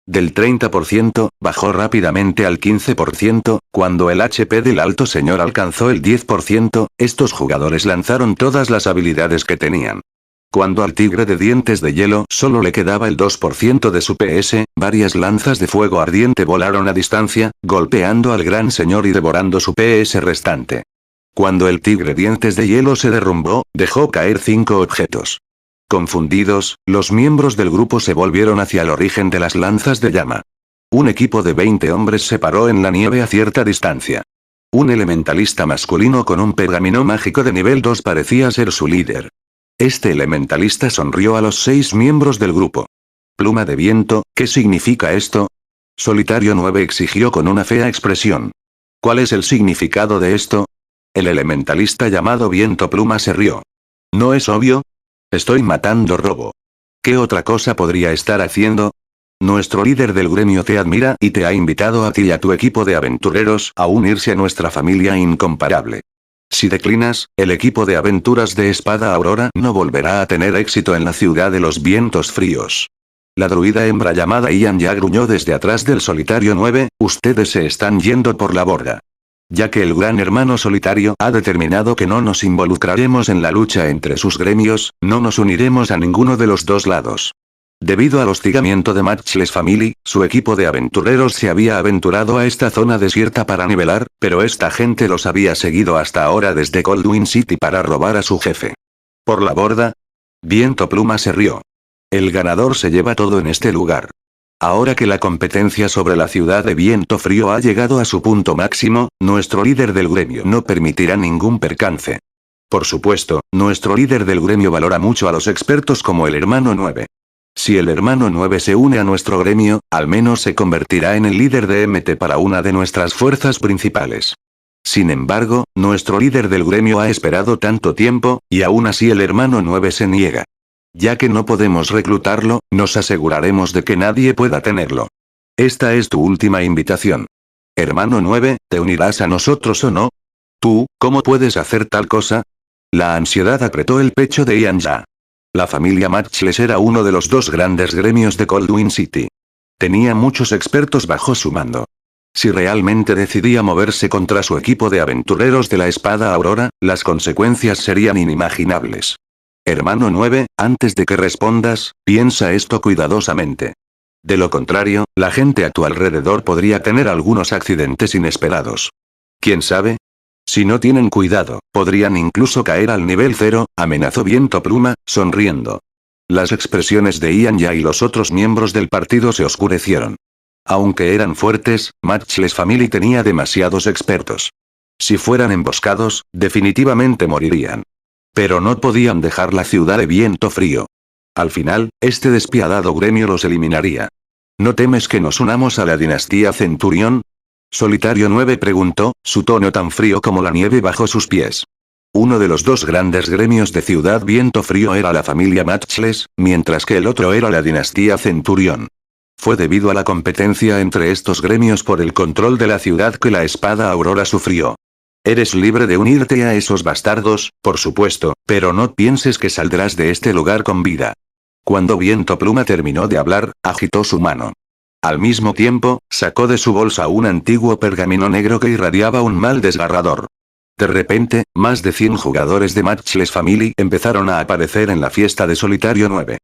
Del 30%, bajó rápidamente al 15%, cuando el HP del alto señor alcanzó el 10%, estos jugadores lanzaron todas las habilidades que tenían. Cuando al tigre de dientes de hielo solo le quedaba el 2% de su PS, varias lanzas de fuego ardiente volaron a distancia, golpeando al gran señor y devorando su PS restante. Cuando el tigre dientes de hielo se derrumbó, dejó caer 5 objetos. Confundidos, los miembros del grupo se volvieron hacia el origen de las lanzas de llama. Un equipo de 20 hombres se paró en la nieve a cierta distancia. Un elementalista masculino con un pergamino mágico de nivel 2 parecía ser su líder. Este elementalista sonrió a los 6 miembros del grupo. Pluma de viento, ¿qué significa esto? Solitario 9 exigió con una fea expresión. ¿Cuál es el significado de esto? El elementalista llamado Viento Pluma se rió. ¿No es obvio? Estoy matando robo. ¿Qué otra cosa podría estar haciendo? Nuestro líder del gremio te admira y te ha invitado a ti y a tu equipo de aventureros a unirse a nuestra familia incomparable. Si declinas, el equipo de aventuras de Espada Aurora no volverá a tener éxito en la ciudad de los vientos fríos. La druida hembra llamada Ian ya gruñó desde atrás del solitario 9, ustedes se están yendo por la borda. Ya que el gran hermano solitario ha determinado que no nos involucraremos en la lucha entre sus gremios, no nos uniremos a ninguno de los dos lados. Debido al hostigamiento de Matchless Family, su equipo de aventureros se había aventurado a esta zona desierta para nivelar, pero esta gente los había seguido hasta ahora desde Coldwind City para robar a su jefe. ¿Por la borda? Viento Pluma se rió. El ganador se lleva todo en este lugar. Ahora que la competencia sobre la ciudad de Viento Frío ha llegado a su punto máximo, nuestro líder del gremio no permitirá ningún percance. Por supuesto, nuestro líder del gremio valora mucho a los expertos como el hermano 9. Si el hermano 9 se une a nuestro gremio, al menos se convertirá en el líder de MT para una de nuestras fuerzas principales. Sin embargo, nuestro líder del gremio ha esperado tanto tiempo, y aún así el hermano 9 se niega. Ya que no podemos reclutarlo, nos aseguraremos de que nadie pueda tenerlo. Esta es tu última invitación. Hermano 9, ¿te unirás a nosotros o no? ¿Tú, cómo puedes hacer tal cosa? La ansiedad apretó el pecho de Ian Ya. La familia Matchless era uno de los dos grandes gremios de Coldwind City. Tenía muchos expertos bajo su mando. Si realmente decidía moverse contra su equipo de aventureros de la Espada Aurora, las consecuencias serían inimaginables. Hermano 9, antes de que respondas, piensa esto cuidadosamente. De lo contrario, la gente a tu alrededor podría tener algunos accidentes inesperados. ¿Quién sabe? Si no tienen cuidado, podrían incluso caer al nivel 0, amenazó Viento Pluma, sonriendo. Las expresiones de Ian Ya y los otros miembros del partido se oscurecieron. Aunque eran fuertes, Matchless Family tenía demasiados expertos. Si fueran emboscados, definitivamente morirían. Pero no podían dejar la ciudad de Viento Frío. Al final, este despiadado gremio los eliminaría. ¿No temes que nos unamos a la dinastía Centurión? Solitario 9 preguntó, su tono tan frío como la nieve bajo sus pies. Uno de los dos grandes gremios de Ciudad Viento Frío era la familia Matchless, mientras que el otro era la dinastía Centurión. Fue debido a la competencia entre estos gremios por el control de la ciudad que la Espada Aurora sufrió. Eres libre de unirte a esos bastardos, por supuesto, pero no pienses que saldrás de este lugar con vida. Cuando Viento Pluma terminó de hablar, agitó su mano. Al mismo tiempo, sacó de su bolsa un antiguo pergamino negro que irradiaba un mal desgarrador. De repente, más de 100 jugadores de Matchless Family empezaron a aparecer en la fiesta de Solitario 9.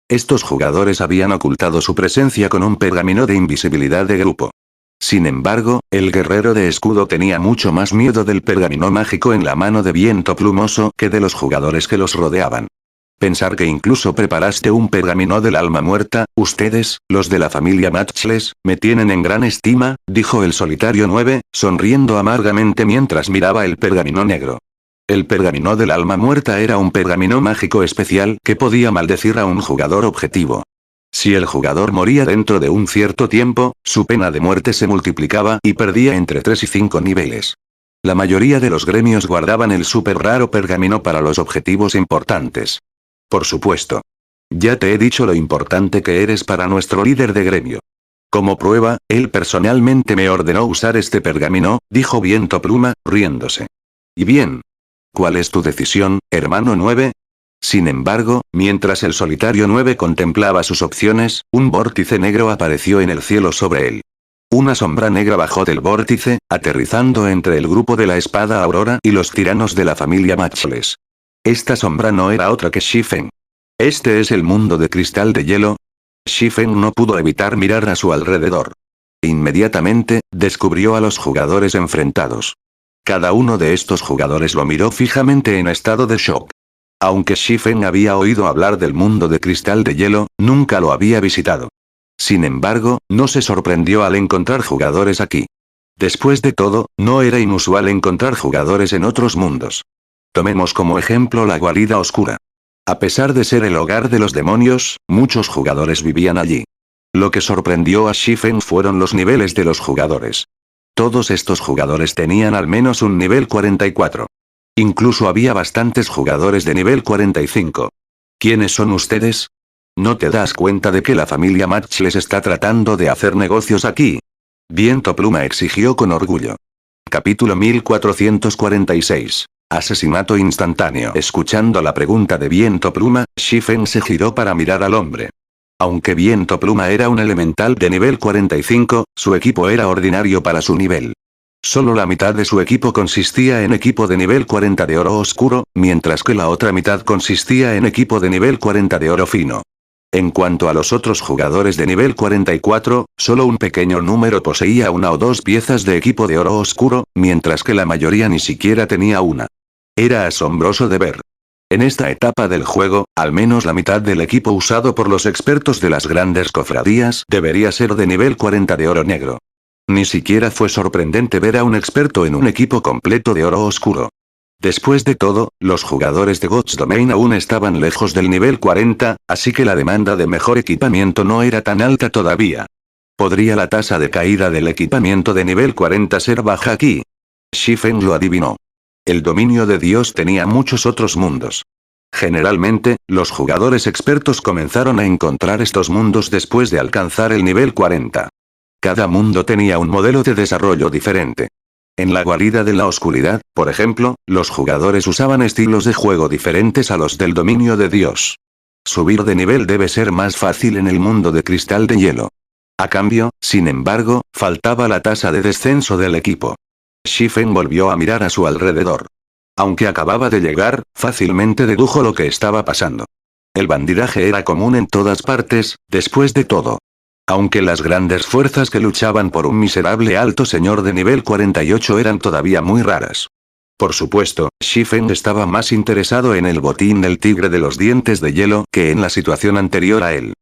Estos jugadores habían ocultado su presencia con un pergamino de invisibilidad de grupo. Sin embargo, el guerrero de escudo tenía mucho más miedo del pergamino mágico en la mano de Viento Plumoso que de los jugadores que los rodeaban. Pensar que incluso preparaste un pergamino del alma muerta, ustedes, los de la familia Matchless, me tienen en gran estima, dijo el solitario 9, sonriendo amargamente mientras miraba el pergamino negro. El pergamino del alma muerta era un pergamino mágico especial que podía maldecir a un jugador objetivo. Si el jugador moría dentro de un cierto tiempo, su pena de muerte se multiplicaba y perdía entre 3 y 5 niveles. La mayoría de los gremios guardaban el súper raro pergamino para los objetivos importantes. Por supuesto. Ya te he dicho lo importante que eres para nuestro líder de gremio. Como prueba, él personalmente me ordenó usar este pergamino, dijo Viento Pluma, riéndose. ¿Y bien? ¿Cuál es tu decisión, hermano 9? Sin embargo, mientras el solitario 9 contemplaba sus opciones, un vórtice negro apareció en el cielo sobre él. Una sombra negra bajó del vórtice, aterrizando entre el grupo de la espada Aurora y los tiranos de la familia Matchless. Esta sombra no era otra que Shifen. ¿Este es el mundo de cristal de hielo? Shifen no pudo evitar mirar a su alrededor. Inmediatamente, descubrió a los jugadores enfrentados. Cada uno de estos jugadores lo miró fijamente en estado de shock. Aunque Shifen había oído hablar del mundo de cristal de hielo, nunca lo había visitado. Sin embargo, no se sorprendió al encontrar jugadores aquí. Después de todo, no era inusual encontrar jugadores en otros mundos. Tomemos como ejemplo la guarida oscura. A pesar de ser el hogar de los demonios, muchos jugadores vivían allí. Lo que sorprendió a Shifen fueron los niveles de los jugadores. Todos estos jugadores tenían al menos un nivel 44. Incluso había bastantes jugadores de nivel 45. ¿Quiénes son ustedes? ¿No te das cuenta de que la familia Matchless está tratando de hacer negocios aquí? Viento Pluma exigió con orgullo. Capítulo 1446. Asesinato instantáneo. Escuchando la pregunta de Viento Pluma, Shifen se giró para mirar al hombre. Aunque Viento Pluma era un elemental de nivel 45, su equipo era ordinario para su nivel. Solo la mitad de su equipo consistía en equipo de nivel 40 de oro oscuro, mientras que la otra mitad consistía en equipo de nivel 40 de oro fino. En cuanto a los otros jugadores de nivel 44, solo un pequeño número poseía una o dos piezas de equipo de oro oscuro, mientras que la mayoría ni siquiera tenía una. Era asombroso de ver. En esta etapa del juego, al menos la mitad del equipo usado por los expertos de las grandes cofradías debería ser de nivel 40 de oro negro. Ni siquiera fue sorprendente ver a un experto en un equipo completo de oro oscuro. Después de todo, los jugadores de God's Domain aún estaban lejos del nivel 40, así que la demanda de mejor equipamiento no era tan alta todavía. ¿Podría la tasa de caída del equipamiento de nivel 40 ser baja aquí? Shifen lo adivinó. El dominio de Dios tenía muchos otros mundos. Generalmente, los jugadores expertos comenzaron a encontrar estos mundos después de alcanzar el nivel 40. Cada mundo tenía un modelo de desarrollo diferente. En la guarida de la oscuridad, por ejemplo, los jugadores usaban estilos de juego diferentes a los del dominio de Dios. Subir de nivel debe ser más fácil en el mundo de cristal de hielo. A cambio, sin embargo, faltaba la tasa de descenso del equipo. Shifen volvió a mirar a su alrededor. Aunque acababa de llegar, fácilmente dedujo lo que estaba pasando. El bandidaje era común en todas partes, después de todo. Aunque las grandes fuerzas que luchaban por un miserable alto señor de nivel 48 eran todavía muy raras. Por supuesto, Shifen estaba más interesado en el botín del tigre de los dientes de hielo que en la situación anterior a él.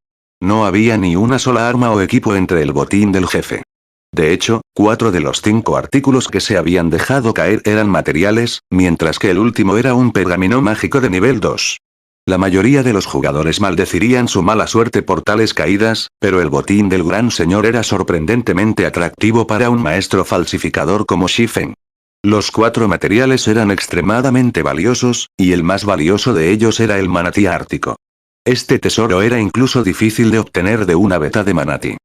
No había ni una sola arma o equipo entre el botín del jefe. De hecho, 4 de los 5 artículos que se habían dejado caer eran materiales, mientras que el último era un pergamino mágico de nivel 2. La mayoría de los jugadores maldecirían su mala suerte por tales caídas, pero el botín del gran señor era sorprendentemente atractivo para un maestro falsificador como Shifen. Los 4 materiales eran extremadamente valiosos, y el más valioso de ellos era el manatí ártico. Este tesoro era incluso difícil de obtener de una veta de manatí.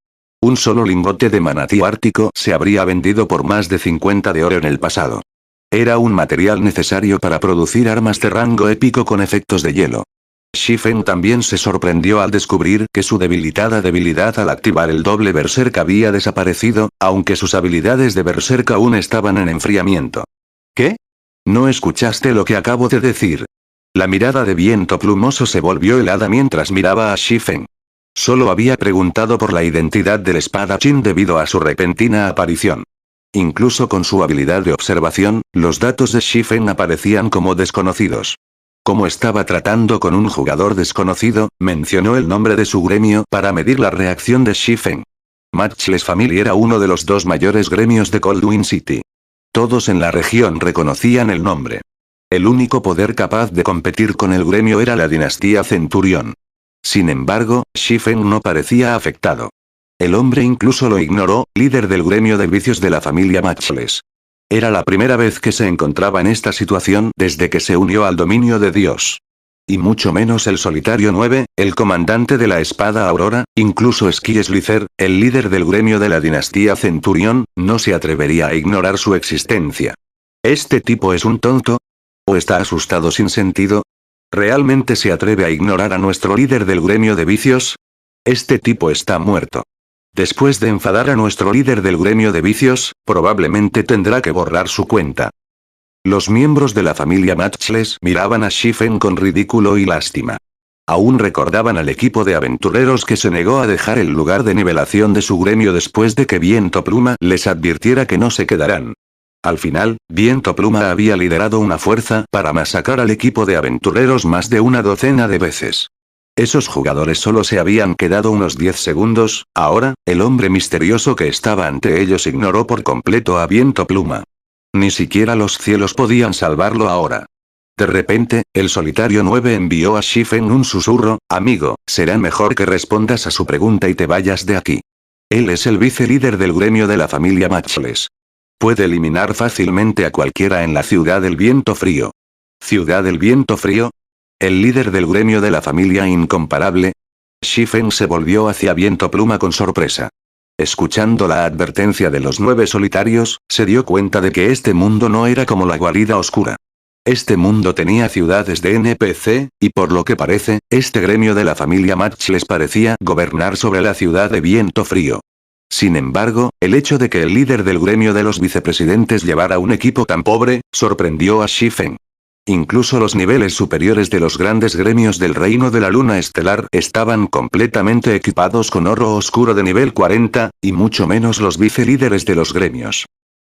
Un solo lingote de manatí ártico se habría vendido por más de 50 de oro en el pasado. Era un material necesario para producir armas de rango épico con efectos de hielo. Shifen también se sorprendió al descubrir que su debilitada debilidad al activar el doble berserk había desaparecido, aunque sus habilidades de berserk aún estaban en enfriamiento. ¿Qué? ¿No escuchaste lo que acabo de decir? La mirada de Viento Plumoso se volvió helada mientras miraba a Shifen. Solo había preguntado por la identidad del espadachín debido a su repentina aparición. Incluso con su habilidad de observación, los datos de Shifen aparecían como desconocidos. Como estaba tratando con un jugador desconocido, mencionó el nombre de su gremio para medir la reacción de Shifen. Matchless Family era uno de los 2 mayores gremios de Coldwind City. Todos en la región reconocían el nombre. El único poder capaz de competir con el gremio era la dinastía Centurión. Sin embargo, Shifen no parecía afectado. El hombre incluso lo ignoró, líder del gremio de vicios de la familia Matchless. Era la primera vez que se encontraba en esta situación desde que se unió al dominio de Dios. Y mucho menos el solitario 9, el comandante de la espada Aurora, incluso Sky Slither, el líder del gremio de la dinastía Centurión, no se atrevería a ignorar su existencia. ¿Este tipo es un tonto? ¿O está asustado sin sentido? ¿Realmente se atreve a ignorar a nuestro líder del gremio de vicios? Este tipo está muerto. Después de enfadar a nuestro líder del gremio de vicios, probablemente tendrá que borrar su cuenta. Los miembros de la familia Matchless miraban a Shifen con ridículo y lástima. Aún recordaban al equipo de aventureros que se negó a dejar el lugar de nivelación de su gremio después de que Viento Pluma les advirtiera que no se quedarán. Al final, Viento Pluma había liderado una fuerza para masacrar al equipo de aventureros más de una docena de veces. Esos jugadores solo se habían quedado unos 10 segundos, ahora, el hombre misterioso que estaba ante ellos ignoró por completo a Viento Pluma. Ni siquiera los cielos podían salvarlo ahora. De repente, el solitario 9 envió a Shifen un susurro: amigo, será mejor que respondas a su pregunta y te vayas de aquí. Él es el vicelíder del gremio de la familia Matchless. Puede eliminar fácilmente a cualquiera en la Ciudad del Viento Frío. ¿Ciudad del Viento Frío? ¿El líder del gremio de la familia incomparable? Shifen se volvió hacia Viento Pluma con sorpresa. Escuchando la advertencia de los 9 solitarios, se dio cuenta de que este mundo no era como la guarida oscura. Este mundo tenía ciudades de NPC, y por lo que parece, este gremio de la familia Matchless parecía gobernar sobre la ciudad de Viento Frío. Sin embargo, el hecho de que el líder del gremio de los vicepresidentes llevara un equipo tan pobre, sorprendió a Shifen. Incluso los niveles superiores de los grandes gremios del Reino de la Luna Estelar estaban completamente equipados con oro oscuro de nivel 40, y mucho menos los vicelíderes de los gremios.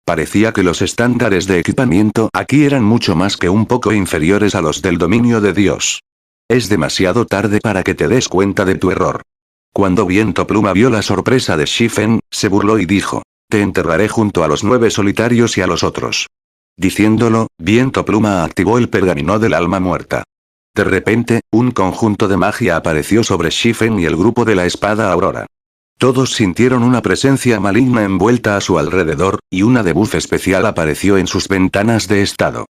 Parecía que los estándares de equipamiento aquí eran mucho más que un poco inferiores a los del dominio de Dios. Es demasiado tarde para que te des cuenta de tu error. Cuando Viento Pluma vio la sorpresa de Shifen, se burló y dijo: te enterraré junto a los 9 solitarios y a los otros. Diciéndolo, Viento Pluma activó el pergamino del alma muerta. De repente, un conjunto de magia apareció sobre Shifen y el grupo de la espada Aurora. Todos sintieron una presencia maligna envuelta a su alrededor, y una debuff especial apareció en sus ventanas de estado.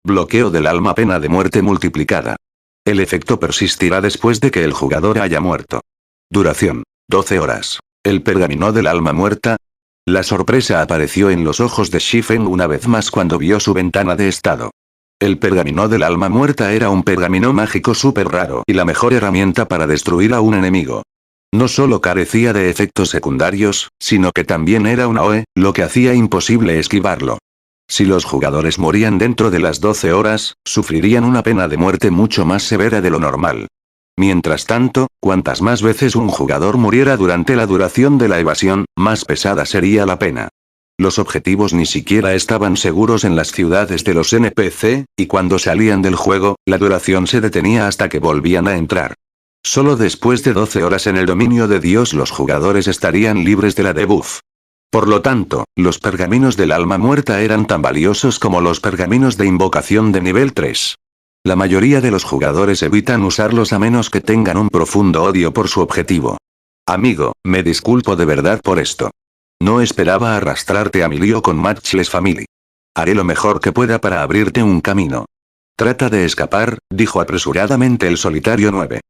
Bloqueo del alma, pena de muerte multiplicada. El efecto persistirá después de que el jugador haya muerto. Duración: 12 horas. El pergamino del alma muerta. La sorpresa apareció en los ojos de Shifen una vez más cuando vio su ventana de estado. El pergamino del alma muerta era un pergamino mágico súper raro y la mejor herramienta para destruir a un enemigo. No solo carecía de efectos secundarios, sino que también era una OE, lo que hacía imposible esquivarlo. Si los jugadores morían dentro de las 12 horas, sufrirían una pena de muerte mucho más severa de lo normal. Mientras tanto, cuantas más veces un jugador muriera durante la duración de la evasión, más pesada sería la pena. Los objetivos ni siquiera estaban seguros en las ciudades de los NPC, y cuando salían del juego, la duración se detenía hasta que volvían a entrar. Solo después de 12 horas en el dominio de Dios los jugadores estarían libres de la debuff. Por lo tanto, los pergaminos del alma muerta eran tan valiosos como los pergaminos de invocación de nivel 3. La mayoría de los jugadores evitan usarlos a menos que tengan un profundo odio por su objetivo. Amigo, me disculpo de verdad por esto. No esperaba arrastrarte a mi lío con Matchless Family. Haré lo mejor que pueda para abrirte un camino. Trata de escapar, dijo apresuradamente el solitario 9.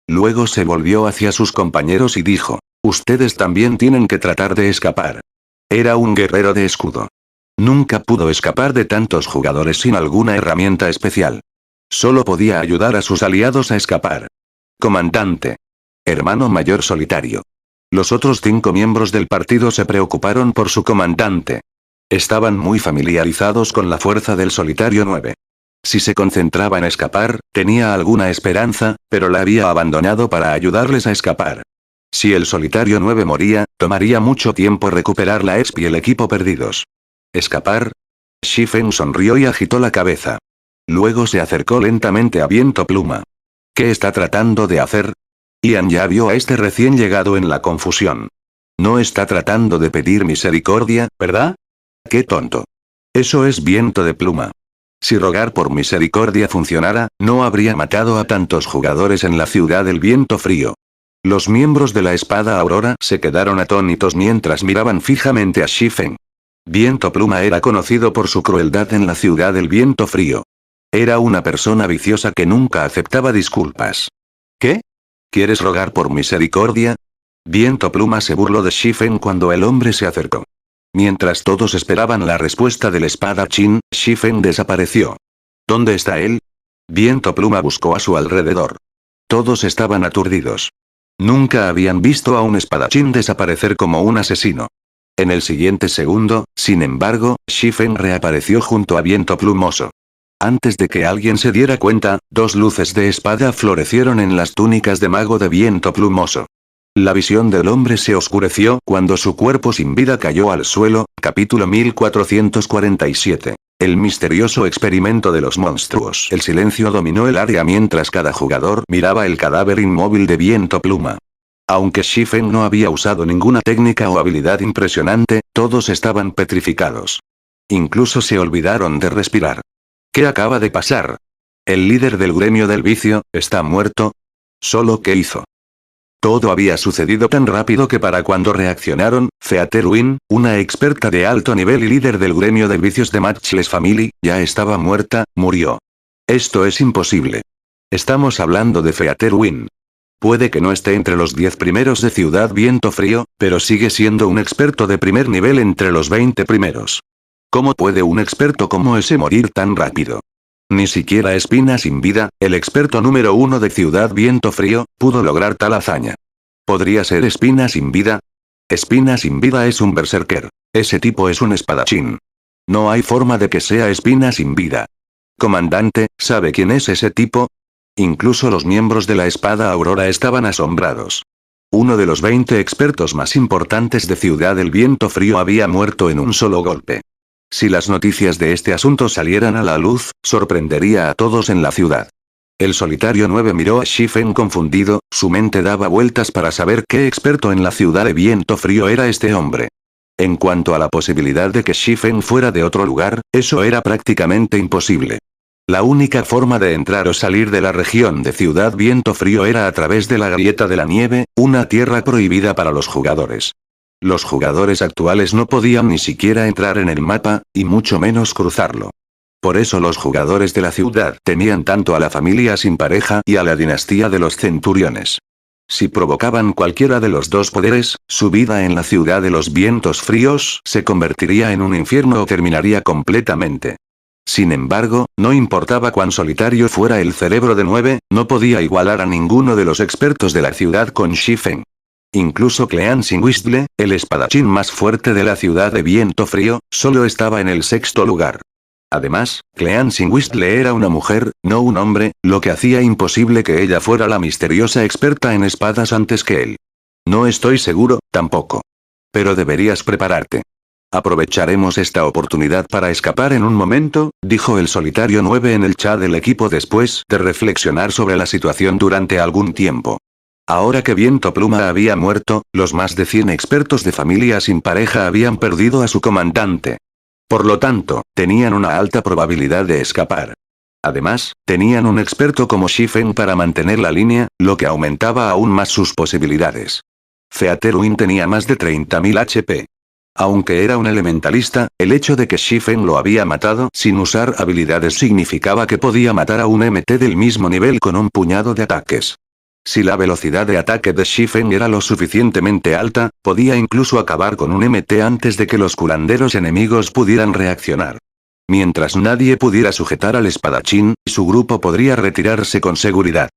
Luego se volvió hacia sus compañeros y dijo: ustedes también tienen que tratar de escapar. Era un guerrero de escudo. Nunca pudo escapar de tantos jugadores sin alguna herramienta especial. Solo podía ayudar a sus aliados a escapar. Comandante. Hermano mayor solitario. Los otros 5 miembros del partido se preocuparon por su comandante. Estaban muy familiarizados con la fuerza del solitario 9. Si se concentraba en escapar, tenía alguna esperanza, pero la había abandonado para ayudarles a escapar. Si el solitario 9 moría, tomaría mucho tiempo recuperar la EXP y el equipo perdidos. ¿Escapar? Shifen sonrió y agitó la cabeza. Luego se acercó lentamente a Viento Pluma. ¿Qué está tratando de hacer? Ian ya vio a este recién llegado en la confusión. No está tratando de pedir misericordia, ¿verdad? ¡Qué tonto! Eso es Viento de Pluma. Si rogar por misericordia funcionara, no habría matado a tantos jugadores en la Ciudad del Viento Frío. Los miembros de la Espada Aurora se quedaron atónitos mientras miraban fijamente a Shifen. Viento Pluma era conocido por su crueldad en la Ciudad del Viento Frío. Era una persona viciosa que nunca aceptaba disculpas. ¿Qué? ¿Quieres rogar por misericordia? Viento Pluma se burló de Shifen cuando el hombre se acercó. Mientras todos esperaban la respuesta del espadachín, Shifen desapareció. ¿Dónde está él? Viento Pluma buscó a su alrededor. Todos estaban aturdidos. Nunca habían visto a un espadachín desaparecer como un asesino. En el siguiente segundo, sin embargo, Shifen reapareció junto a Viento Plumoso. Antes de que alguien se diera cuenta, dos luces de espada florecieron en las túnicas de mago de Viento Plumoso. La visión del hombre se oscureció cuando su cuerpo sin vida cayó al suelo. Capítulo 1447. El misterioso experimento de los monstruos. El silencio dominó el área mientras cada jugador miraba el cadáver inmóvil de Viento Pluma. Aunque Shifen no había usado ninguna técnica o habilidad impresionante, todos estaban petrificados. Incluso se olvidaron de respirar. ¿Qué acaba de pasar? El líder del gremio del vicio, ¿está muerto? ¿Solo qué hizo? Todo había sucedido tan rápido que para cuando reaccionaron, Featheruin, una experta de alto nivel y líder del gremio de vicios de Matchless Family, ya estaba muerta, murió. Esto es imposible. Estamos hablando de Featheruin. Puede que no esté entre los 10 primeros de Ciudad Viento Frío, pero sigue siendo un experto de primer nivel entre los 20 primeros. ¿Cómo puede un experto como ese morir tan rápido? Ni siquiera Espina sin vida, el experto número 1 de Ciudad Viento Frío, pudo lograr tal hazaña. ¿Podría ser Espina sin vida? Espina sin vida es un berserker. Ese tipo es un espadachín. No hay forma de que sea Espina sin vida. Comandante, ¿sabe quién es ese tipo? Incluso los miembros de la Espada Aurora estaban asombrados. Uno de los 20 expertos más importantes de Ciudad del Viento Frío había muerto en un solo golpe. Si las noticias de este asunto salieran a la luz, sorprendería a todos en la ciudad. El solitario 9 miró a Shifen confundido, su mente daba vueltas para saber qué experto en la ciudad de Viento Frío era este hombre. En cuanto a la posibilidad de que Shifen fuera de otro lugar, eso era prácticamente imposible. La única forma de entrar o salir de la región de Ciudad Viento Frío era a través de la Grieta de la Nieve, una tierra prohibida para los jugadores. Los jugadores actuales no podían ni siquiera entrar en el mapa, y mucho menos cruzarlo. Por eso los jugadores de la ciudad temían tanto a la familia sin pareja y a la dinastía de los centuriones. Si provocaban cualquiera de los dos poderes, su vida en la ciudad de los vientos fríos se convertiría en un infierno o terminaría completamente. Sin embargo, no importaba cuán solitario fuera el cerebro de 9, no podía igualar a ninguno de los expertos de la ciudad con Shifen. Incluso Cleansing Whistle, el espadachín más fuerte de la ciudad de Viento Frío, solo estaba en el 6º lugar. Además, Cleansing Whistle era una mujer, no un hombre, lo que hacía imposible que ella fuera la misteriosa experta en espadas antes que él. No estoy seguro, tampoco. Pero deberías prepararte. Aprovecharemos esta oportunidad para escapar en un momento, dijo el solitario 9 en el chat del equipo después de reflexionar sobre la situación durante algún tiempo. Ahora que Viento Pluma había muerto, los más de 100 expertos de familia sin pareja habían perdido a su comandante. Por lo tanto, tenían una alta probabilidad de escapar. Además, tenían un experto como Shifen para mantener la línea, lo que aumentaba aún más sus posibilidades. Featheruin tenía más de 30.000 HP. Aunque era un elementalista, el hecho de que Shifen lo había matado sin usar habilidades significaba que podía matar a un MT del mismo nivel con un puñado de ataques. Si la velocidad de ataque de Shifen era lo suficientemente alta, podía incluso acabar con un MT antes de que los curanderos enemigos pudieran reaccionar. Mientras nadie pudiera sujetar al espadachín, su grupo podría retirarse con seguridad.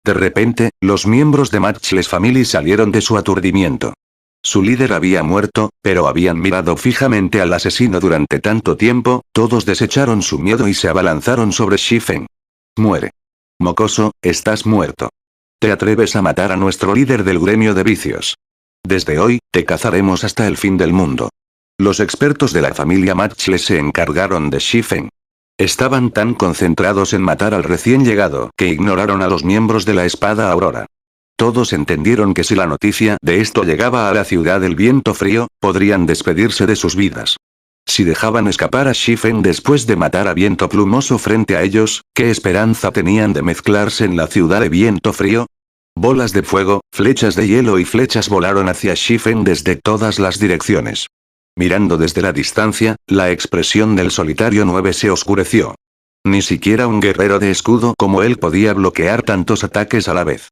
De repente, los miembros de Matchless Family salieron de su aturdimiento. Su líder había muerto, pero habían mirado fijamente al asesino durante tanto tiempo, todos desecharon su miedo y se abalanzaron sobre Shifen. Muere. Mocoso, estás muerto. ¿Te atreves a matar a nuestro líder del gremio de vicios? Desde hoy, te cazaremos hasta el fin del mundo. Los expertos de la familia Matchless se encargaron de Shifen. Estaban tan concentrados en matar al recién llegado que ignoraron a los miembros de la Espada Aurora. Todos entendieron que si la noticia de esto llegaba a la ciudad del Viento Frío, podrían despedirse de sus vidas. Si dejaban escapar a Shifen después de matar a Viento Plumoso frente a ellos, ¿qué esperanza tenían de mezclarse en la ciudad de Viento Frío? Bolas de fuego, flechas de hielo y flechas volaron hacia Shifen desde todas las direcciones. Mirando desde la distancia, la expresión del solitario 9 se oscureció. Ni siquiera un guerrero de escudo como él podía bloquear tantos ataques a la vez.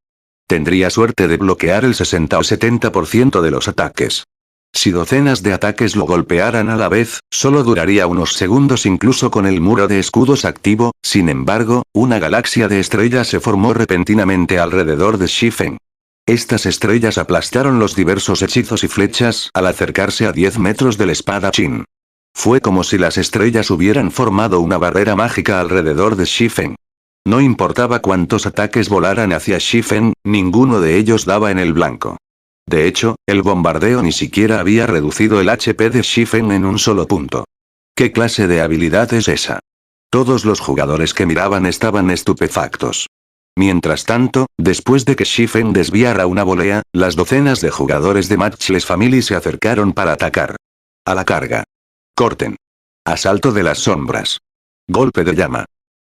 Tendría suerte de bloquear el 60 o 70% de los ataques. Si docenas de ataques lo golpearan a la vez, solo duraría unos segundos incluso con el muro de escudos activo. Sin embargo, una galaxia de estrellas se formó repentinamente alrededor de Shifen. Estas estrellas aplastaron los diversos hechizos y flechas al acercarse a 10 metros del espadachín. Fue como si las estrellas hubieran formado una barrera mágica alrededor de Shifen. No importaba cuántos ataques volaran hacia Shifen, ninguno de ellos daba en el blanco. De hecho, el bombardeo ni siquiera había reducido el HP de Shifen en un solo punto. ¿Qué clase de habilidad es esa? Todos los jugadores que miraban estaban estupefactos. Mientras tanto, después de que Shifen desviara una volea, las docenas de jugadores de Matchless Family se acercaron para atacar. A la carga. Corten. Asalto de las sombras. Golpe de llama.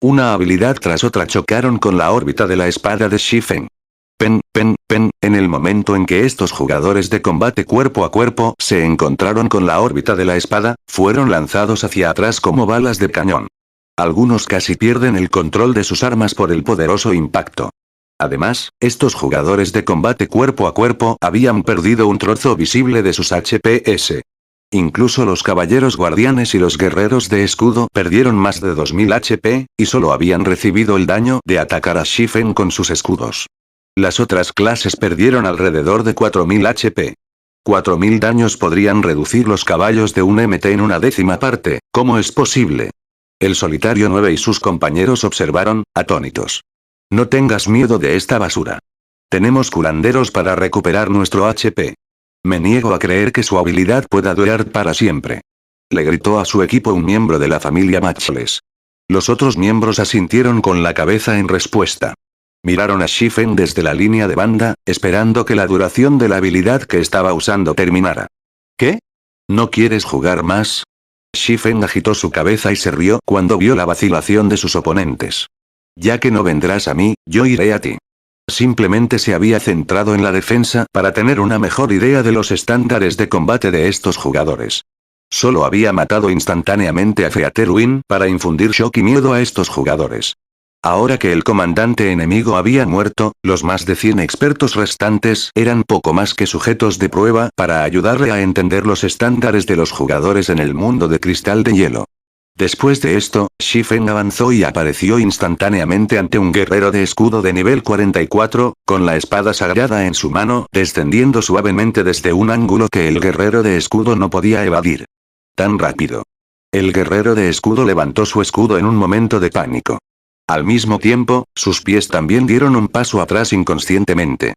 Una habilidad tras otra chocaron con la órbita de la espada de Shifen. Pen, en el momento en que estos jugadores de combate cuerpo a cuerpo se encontraron con la órbita de la espada, fueron lanzados hacia atrás como balas de cañón. Algunos casi pierden el control de sus armas por el poderoso impacto. Además, estos jugadores de combate cuerpo a cuerpo habían perdido un trozo visible de sus HPS. Incluso los caballeros guardianes y los guerreros de escudo perdieron más de 2000 HP, y solo habían recibido el daño de atacar a Shifen con sus escudos. Las otras clases perdieron alrededor de 4000 HP. 4000 daños podrían reducir los caballos de un MT en una décima parte. ¿Cómo es posible? El solitario 9 y sus compañeros observaron, atónitos. No tengas miedo de esta basura. Tenemos curanderos para recuperar nuestro HP. Me niego a creer que su habilidad pueda durar para siempre. Le gritó a su equipo un miembro de la familia Matchless. Los otros miembros asintieron con la cabeza en respuesta. Miraron a Shifen desde la línea de banda, esperando que la duración de la habilidad que estaba usando terminara. ¿Qué? ¿No quieres jugar más? Shifen agitó su cabeza y se rió cuando vio la vacilación de sus oponentes. Ya que no vendrás a mí, yo iré a ti. Simplemente se había centrado en la defensa para tener una mejor idea de los estándares de combate de estos jugadores. Solo había matado instantáneamente a Featerwin para infundir shock y miedo a estos jugadores. Ahora que el comandante enemigo había muerto, los más de 100 expertos restantes eran poco más que sujetos de prueba para ayudarle a entender los estándares de los jugadores en el mundo de cristal de hielo. Después de esto, Shifen avanzó y apareció instantáneamente ante un guerrero de escudo de nivel 44, con la espada sagrada en su mano, descendiendo suavemente desde un ángulo que el guerrero de escudo no podía evadir. Tan rápido. El guerrero de escudo levantó su escudo en un momento de pánico. Al mismo tiempo, sus pies también dieron un paso atrás inconscientemente.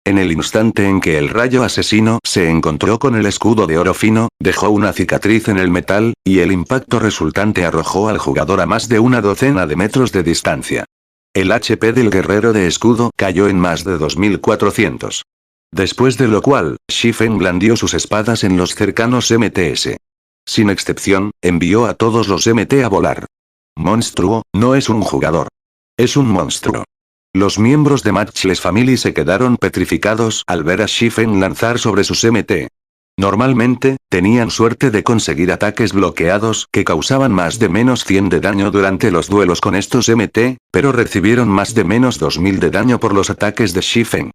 En el instante en que el rayo asesino se encontró con el escudo de oro fino, dejó una cicatriz en el metal, y el impacto resultante arrojó al jugador a más de una docena de metros de distancia. El HP del guerrero de escudo cayó en más de 2400. Después de lo cual, Shifen blandió sus espadas en los cercanos MTS. Sin excepción, envió a todos los MT a volar. Monstruo, no es un jugador. Es un monstruo. Los miembros de Matchless Family se quedaron petrificados al ver a Shifen lanzar sobre sus MT. Normalmente, tenían suerte de conseguir ataques bloqueados que causaban más de menos 100 de daño durante los duelos con estos MT, pero recibieron más de menos 2000 de daño por los ataques de Shifen.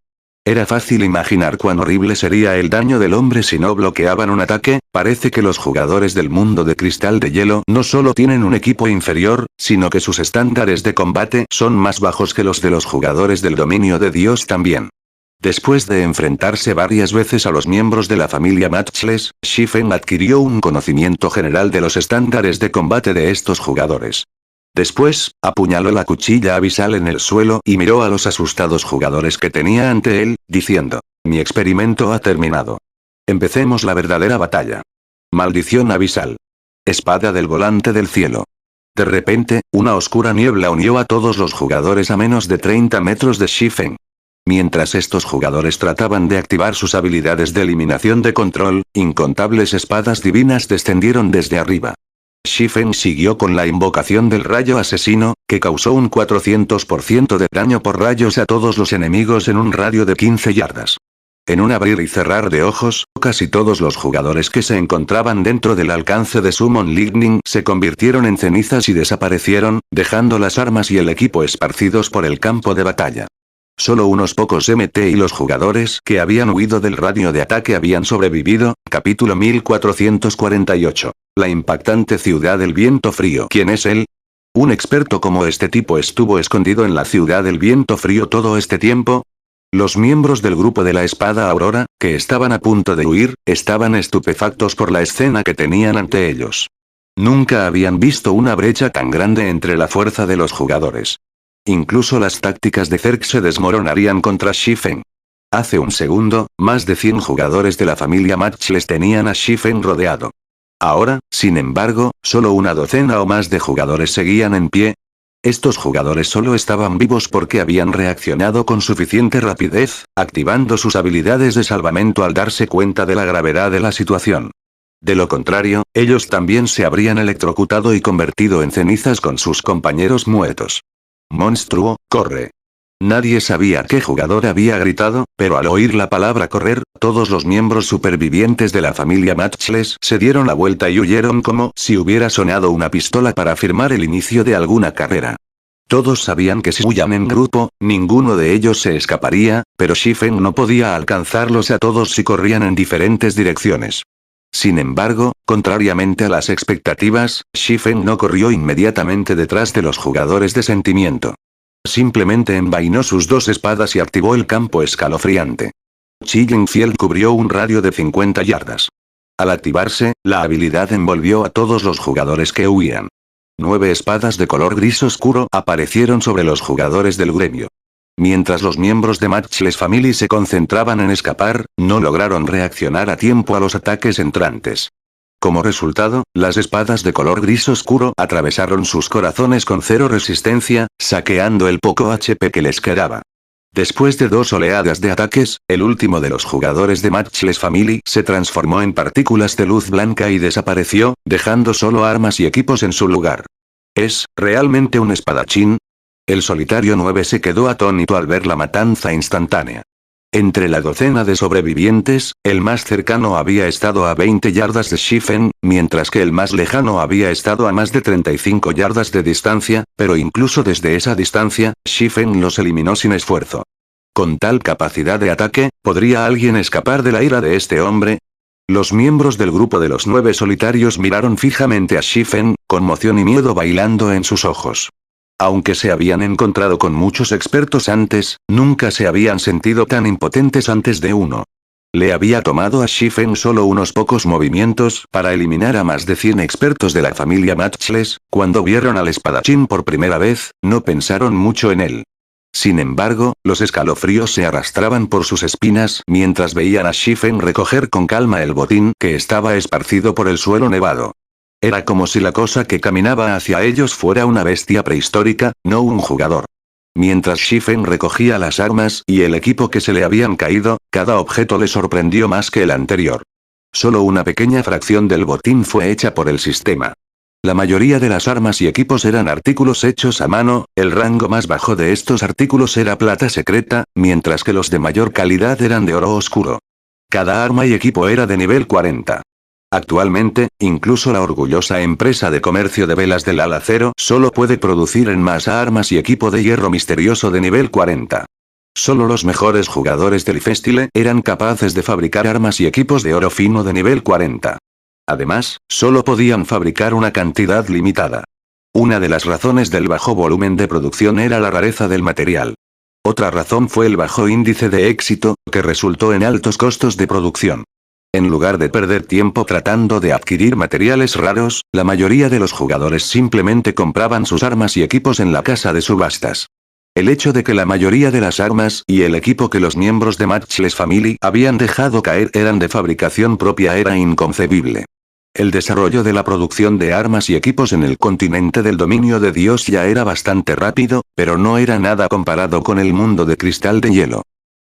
Era fácil imaginar cuán horrible sería el daño del hombre si no bloqueaban un ataque. Parece que los jugadores del mundo de cristal de hielo no solo tienen un equipo inferior, sino que sus estándares de combate son más bajos que los de los jugadores del dominio de Dios también. Después de enfrentarse varias veces a los miembros de la familia Matchless, Shifen adquirió un conocimiento general de los estándares de combate de estos jugadores. Después, apuñaló la cuchilla abisal en el suelo y miró a los asustados jugadores que tenía ante él, diciendo: mi experimento ha terminado. Empecemos la verdadera batalla. Maldición abisal. Espada del volante del cielo. De repente, una oscura niebla unió a todos los jugadores a menos de 30 metros de Shifen. Mientras estos jugadores trataban de activar sus habilidades de eliminación de control, incontables espadas divinas descendieron desde arriba. Shifen siguió con la invocación del rayo asesino, que causó un 400% de daño por rayos a todos los enemigos en un radio de 15 yardas. En un abrir y cerrar de ojos, casi todos los jugadores que se encontraban dentro del alcance de Summon Lightning se convirtieron en cenizas y desaparecieron, dejando las armas y el equipo esparcidos por el campo de batalla. Solo unos pocos MT y los jugadores que habían huido del radio de ataque habían sobrevivido. Capítulo 1448. La impactante ciudad del viento frío. ¿Quién es él? ¿Un experto como este tipo estuvo escondido en la ciudad del viento frío todo este tiempo? Los miembros del grupo de la Espada Aurora, que estaban a punto de huir, estaban estupefactos por la escena que tenían ante ellos. Nunca habían visto una brecha tan grande entre la fuerza de los jugadores. Incluso las tácticas de Zerg se desmoronarían contra Shifen. Hace un segundo, más de 100 jugadores de la familia Matchless tenían a Shifen rodeado. Ahora, sin embargo, solo una docena o más de jugadores seguían en pie. Estos jugadores solo estaban vivos porque habían reaccionado con suficiente rapidez, activando sus habilidades de salvamento al darse cuenta de la gravedad de la situación. De lo contrario, ellos también se habrían electrocutado y convertido en cenizas con sus compañeros muertos. Monstruo, corre. Nadie sabía qué jugador había gritado, pero al oír la palabra correr, todos los miembros supervivientes de la familia Matchless se dieron la vuelta y huyeron como si hubiera sonado una pistola para firmar el inicio de alguna carrera. Todos sabían que si huían en grupo, ninguno de ellos se escaparía, pero Shifen no podía alcanzarlos a todos si corrían en diferentes direcciones. Sin embargo, contrariamente a las expectativas, Shifen no corrió inmediatamente detrás de los jugadores de sentimiento. Simplemente envainó sus dos espadas y activó el campo escalofriante. Chilling Field cubrió un radio de 50 yardas. Al activarse, la habilidad envolvió a todos los jugadores que huían. 9 espadas de color gris oscuro aparecieron sobre los jugadores del gremio. Mientras los miembros de Matchless Family se concentraban en escapar, no lograron reaccionar a tiempo a los ataques entrantes. Como resultado, las espadas de color gris oscuro atravesaron sus corazones con 0 resistencia, saqueando el poco HP que les quedaba. Después de 2 oleadas de ataques, el último de los jugadores de Matchless Family se transformó en partículas de luz blanca y desapareció, dejando solo armas y equipos en su lugar. ¿Es realmente un espadachín? El solitario 9 se quedó atónito al ver la matanza instantánea. Entre la docena de sobrevivientes, el más cercano había estado a 20 yardas de Shifen, mientras que el más lejano había estado a más de 35 yardas de distancia, pero incluso desde esa distancia, Shifen los eliminó sin esfuerzo. Con tal capacidad de ataque, ¿podría alguien escapar de la ira de este hombre? Los miembros del grupo de los 9 solitarios miraron fijamente a Shifen, conmoción y miedo bailando en sus ojos. Aunque se habían encontrado con muchos expertos antes, nunca se habían sentido tan impotentes antes de uno. Le había tomado a Shifen solo unos pocos movimientos para eliminar a más de 100 expertos de la familia Matchless. Cuando vieron al espadachín por primera vez, no pensaron mucho en él. Sin embargo, los escalofríos se arrastraban por sus espinas mientras veían a Shifen recoger con calma el botín que estaba esparcido por el suelo nevado. Era como si la cosa que caminaba hacia ellos fuera una bestia prehistórica, no un jugador. Mientras Shifen recogía las armas y el equipo que se le habían caído, cada objeto le sorprendió más que el anterior. Solo una pequeña fracción del botín fue hecha por el sistema. La mayoría de las armas y equipos eran artículos hechos a mano, el rango más bajo de estos artículos era plata secreta, mientras que los de mayor calidad eran de oro oscuro. Cada arma y equipo era de nivel 40. Actualmente, incluso la orgullosa empresa de comercio de velas del Alacero solo puede producir en masa armas y equipo de hierro misterioso de nivel 40. Solo los mejores jugadores del Festile eran capaces de fabricar armas y equipos de oro fino de nivel 40. Además, solo podían fabricar una cantidad limitada. Una de las razones del bajo volumen de producción era la rareza del material. Otra razón fue el bajo índice de éxito, que resultó en altos costos de producción. En lugar de perder tiempo tratando de adquirir materiales raros, la mayoría de los jugadores simplemente compraban sus armas y equipos en la casa de subastas. El hecho de que la mayoría de las armas y el equipo que los miembros de Matchless Family habían dejado caer eran de fabricación propia era inconcebible. El desarrollo de la producción de armas y equipos en el continente del dominio de Dios ya era bastante rápido, pero no era nada comparado con el mundo de cristal de hielo.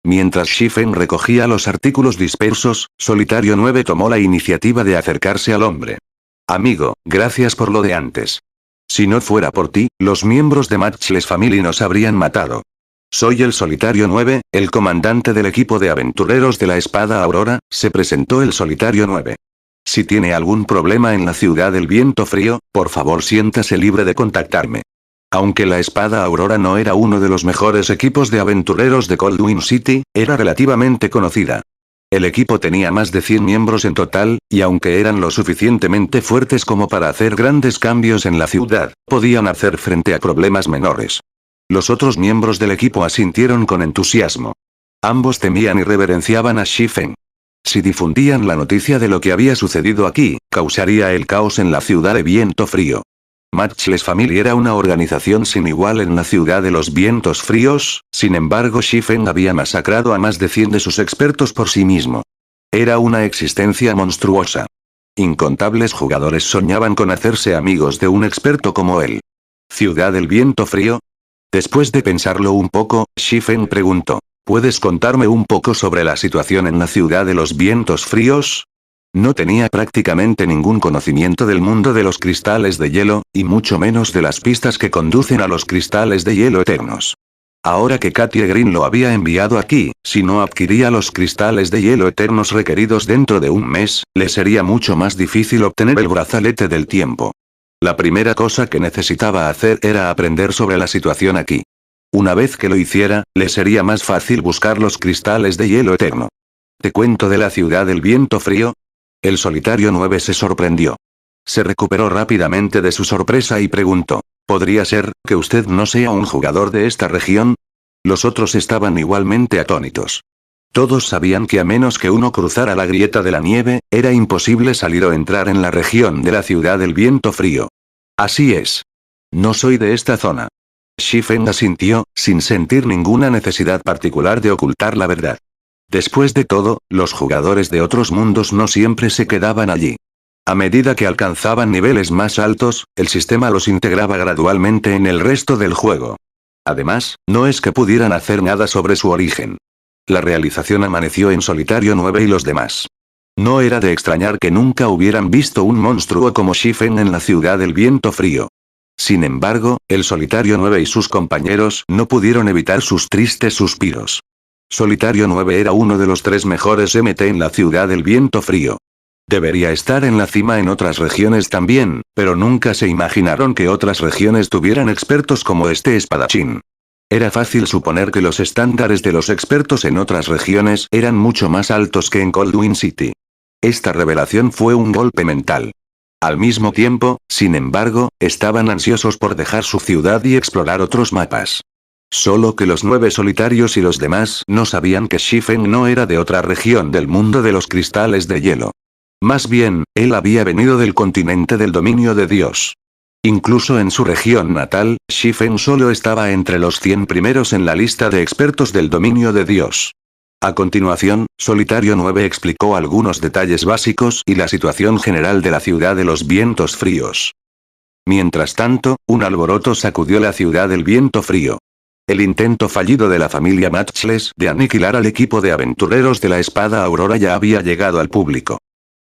Mientras Shifen recogía los artículos dispersos, Solitario 9 tomó la iniciativa de acercarse al hombre. Amigo, gracias por lo de antes. Si no fuera por ti, los miembros de Matchless Family nos habrían matado. Soy el Solitario 9, el comandante del equipo de aventureros de la Espada Aurora, se presentó el Solitario 9. Si tiene algún problema en la ciudad del viento frío, por favor siéntase libre de contactarme. Aunque la Espada Aurora no era uno de los mejores equipos de aventureros de Coldwind City, era relativamente conocida. El equipo tenía más de 100 miembros en total, y aunque eran lo suficientemente fuertes como para hacer grandes cambios en la ciudad, podían hacer frente a problemas menores. Los otros miembros del equipo asintieron con entusiasmo. Ambos temían y reverenciaban a Shifen. Si difundían la noticia de lo que había sucedido aquí, causaría el caos en la ciudad de Viento Frío. Matchless Family era una organización sin igual en la ciudad de los vientos fríos, sin embargo Shifen había masacrado a más de 100 de sus expertos por sí mismo. Era una existencia monstruosa. Incontables jugadores soñaban con hacerse amigos de un experto como él. ¿Ciudad del Viento Frío? Después de pensarlo un poco, Shifen preguntó, ¿puedes contarme un poco sobre la situación en la ciudad de los vientos fríos? No tenía prácticamente ningún conocimiento del mundo de los cristales de hielo, y mucho menos de las pistas que conducen a los cristales de hielo eternos. Ahora que Katie Green lo había enviado aquí, si no adquiría los cristales de hielo eternos requeridos dentro de un mes, le sería mucho más difícil obtener el brazalete del tiempo. La primera cosa que necesitaba hacer era aprender sobre la situación aquí. Una vez que lo hiciera, le sería más fácil buscar los cristales de hielo eterno. ¿Te cuento de la ciudad del viento frío? El solitario 9 se sorprendió. Se recuperó rápidamente de su sorpresa y preguntó, ¿podría ser que usted no sea un jugador de esta región? Los otros estaban igualmente atónitos. Todos sabían que a menos que uno cruzara la grieta de la nieve, era imposible salir o entrar en la región de la ciudad del viento frío. Así es. No soy de esta zona. Shifen asintió, sin sentir ninguna necesidad particular de ocultar la verdad. Después de todo, los jugadores de otros mundos no siempre se quedaban allí. A medida que alcanzaban niveles más altos, el sistema los integraba gradualmente en el resto del juego. Además, no es que pudieran hacer nada sobre su origen. La realización amaneció en solitario 9 y los demás. No era de extrañar que nunca hubieran visto un monstruo como Shifen en la ciudad del viento frío. Sin embargo, el solitario 9 y sus compañeros no pudieron evitar sus tristes suspiros. Solitario 9 era uno de los 3 mejores MT en la ciudad del viento frío. Debería estar en la cima en otras regiones también, pero nunca se imaginaron que otras regiones tuvieran expertos como este espadachín. Era fácil suponer que los estándares de los expertos en otras regiones eran mucho más altos que en Coldwind City. Esta revelación fue un golpe mental. Al mismo tiempo, sin embargo, estaban ansiosos por dejar su ciudad y explorar otros mapas. Solo que los 9 solitarios y los demás no sabían que Shifen no era de otra región del mundo de los cristales de hielo. Más bien, él había venido del continente del dominio de Dios. Incluso en su región natal, Shifen solo estaba entre los 100 primeros en la lista de expertos del dominio de Dios. A continuación, Solitario 9 explicó algunos detalles básicos y la situación general de la ciudad de los vientos fríos. Mientras tanto, un alboroto sacudió la ciudad del viento frío. El intento fallido de la familia Matchless de aniquilar al equipo de aventureros de la Espada Aurora ya había llegado al público.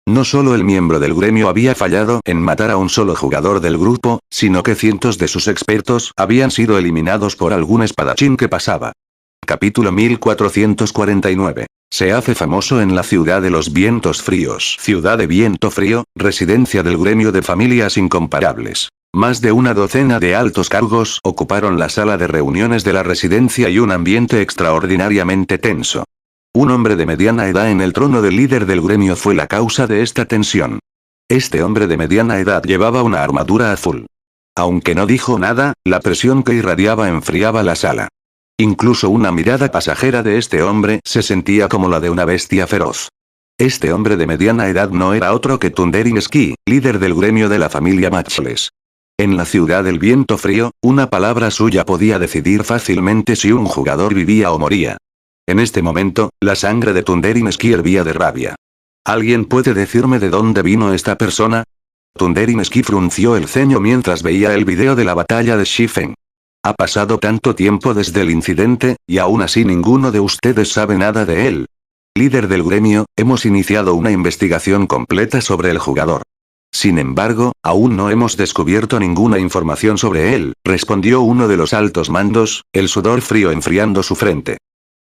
No solo el miembro del gremio había fallado en matar a un solo jugador del grupo, sino que cientos de sus expertos habían sido eliminados por algún espadachín que pasaba. Capítulo 1449. Se hace famoso en la ciudad de los vientos fríos. Ciudad de viento frío, residencia del gremio de familias incomparables. Más de una docena de altos cargos ocuparon la sala de reuniones de la residencia y un ambiente extraordinariamente tenso. Un hombre de mediana edad en el trono del líder del gremio fue la causa de esta tensión. Este hombre de mediana edad llevaba una armadura azul. Aunque no dijo nada, la presión que irradiaba enfriaba la sala. Incluso una mirada pasajera de este hombre se sentía como la de una bestia feroz. Este hombre de mediana edad no era otro que Thundering Ski, líder del gremio de la familia Matchless. En la ciudad del viento frío, una palabra suya podía decidir fácilmente si un jugador vivía o moría. En este momento, la sangre de Thundering Ski hervía de rabia. ¿Alguien puede decirme de dónde vino esta persona? Thundering Ski frunció el ceño mientras veía el video de la batalla de Shifen. Ha pasado tanto tiempo desde el incidente, y aún así ninguno de ustedes sabe nada de él. Líder del gremio, hemos iniciado una investigación completa sobre el jugador. Sin embargo, aún no hemos descubierto ninguna información sobre él, respondió uno de los altos mandos, el sudor frío enfriando su frente.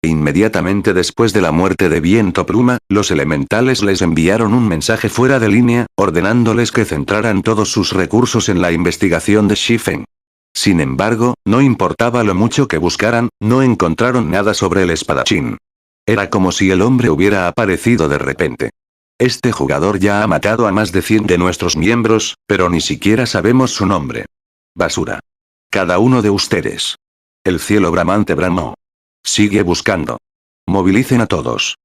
Inmediatamente después de la muerte de Viento Pluma, los elementales les enviaron un mensaje fuera de línea, ordenándoles que centraran todos sus recursos en la investigación de Shifen. Sin embargo, no importaba lo mucho que buscaran, no encontraron nada sobre el espadachín. Era como si el hombre hubiera aparecido de repente. Este jugador ya ha matado a más de 100 de nuestros miembros, pero ni siquiera sabemos su nombre. Basura. Cada uno de ustedes. El cielo bramante bramó. Sigue buscando. Movilicen a todos.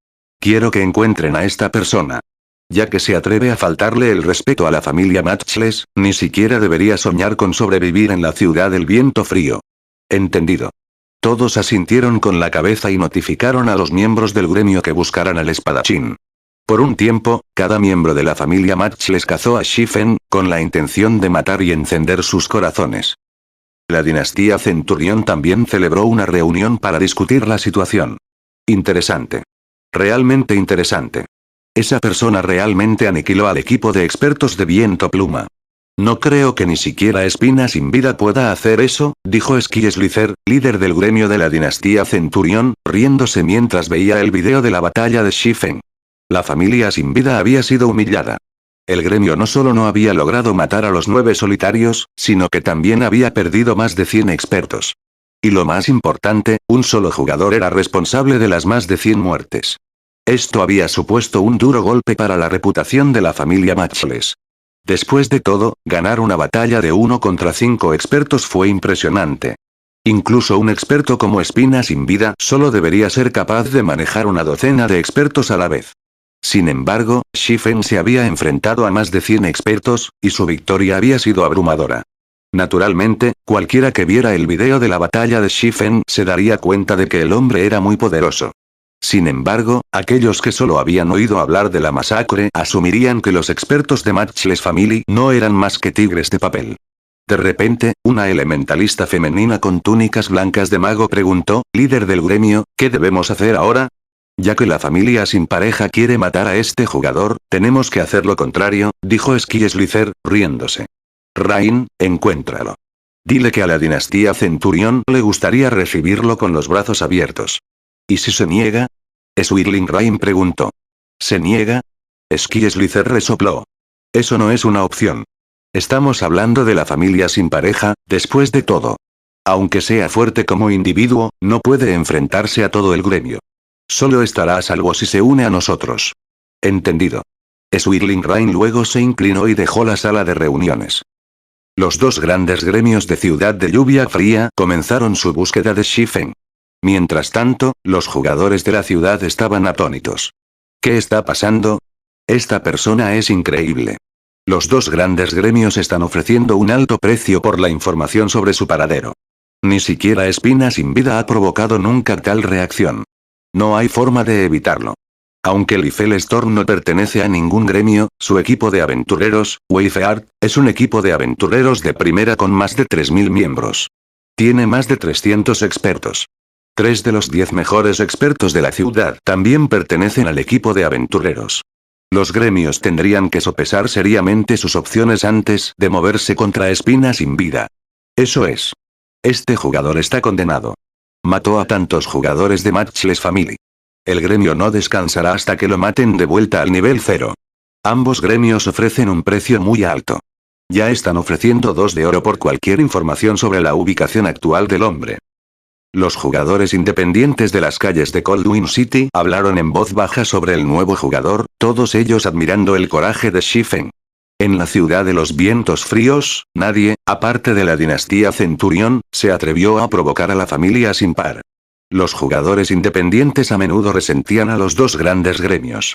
Quiero que encuentren a esta persona. Ya que se atreve a faltarle el respeto a la familia Matchless, ni siquiera debería soñar con sobrevivir en la ciudad del viento frío. Entendido. Todos asintieron con la cabeza y notificaron a los miembros del gremio que buscaran al espadachín. Por un tiempo, cada miembro de la familia Matchless cazó a Shifen, con la intención de matar y encender sus corazones. La dinastía Centurión también celebró una reunión para discutir la situación. Interesante. Realmente interesante. Esa persona realmente aniquiló al equipo de expertos de Viento Pluma. No creo que ni siquiera Espina sin vida pueda hacer eso, dijo Ski Slither, líder del gremio de la dinastía Centurión, riéndose mientras veía el video de la batalla de Shifen. La familia sin vida había sido humillada. El gremio no solo no había logrado matar a los 9 solitarios, sino que también había perdido más de 100 expertos. Y lo más importante, un solo jugador era responsable de las más de 100 muertes. Esto había supuesto un duro golpe para la reputación de la familia Matchless. Después de todo, ganar una batalla de 1 contra 5 expertos fue impresionante. Incluso un experto como Espina sin vida solo debería ser capaz de manejar una docena de expertos a la vez. Sin embargo, Shifen se había enfrentado a más de 100 expertos, y su victoria había sido abrumadora. Naturalmente, cualquiera que viera el video de la batalla de Shifen se daría cuenta de que el hombre era muy poderoso. Sin embargo, aquellos que solo habían oído hablar de la masacre asumirían que los expertos de Matchless Family no eran más que tigres de papel. De repente, una elementalista femenina con túnicas blancas de mago preguntó, líder del gremio, ¿qué debemos hacer ahora? Ya que la familia sin pareja quiere matar a este jugador, tenemos que hacer lo contrario, dijo Ski Slither, riéndose. Rain, encuéntralo. Dile que a la dinastía Centurión le gustaría recibirlo con los brazos abiertos. ¿Y si se niega? Swirling Rain preguntó. ¿Se niega? Ski Slither resopló. Eso no es una opción. Estamos hablando de la familia sin pareja, después de todo. Aunque sea fuerte como individuo, no puede enfrentarse a todo el gremio. Solo estará a salvo si se une a nosotros. Entendido. Swirling Rain luego se inclinó y dejó la sala de reuniones. Los 2 grandes gremios de Ciudad de Lluvia Fría comenzaron su búsqueda de Shifen. Mientras tanto, los jugadores de la ciudad estaban atónitos. ¿Qué está pasando? Esta persona es increíble. Los 2 grandes gremios están ofreciendo un alto precio por la información sobre su paradero. Ni siquiera Espina sin vida ha provocado nunca tal reacción. No hay forma de evitarlo. Aunque Lifel Storm no pertenece a ningún gremio, su equipo de aventureros, Wayfeart, es un equipo de aventureros de primera con más de 3000 miembros. Tiene más de 300 expertos. 3 de los 10 mejores expertos de la ciudad también pertenecen al equipo de aventureros. Los gremios tendrían que sopesar seriamente sus opciones antes de moverse contra Espina sin vida. Eso es. Este jugador está condenado. Mató a tantos jugadores de Matchless Family. El gremio no descansará hasta que lo maten de vuelta al nivel 0. Ambos gremios ofrecen un precio muy alto. Ya están ofreciendo 2 de oro por cualquier información sobre la ubicación actual del hombre. Los jugadores independientes de las calles de Coldwind City hablaron en voz baja sobre el nuevo jugador, todos ellos admirando el coraje de Shifen. En la ciudad de los vientos fríos, nadie, aparte de la dinastía Centurión, se atrevió a provocar a la familia sin par. Los jugadores independientes a menudo resentían a los 2 grandes gremios.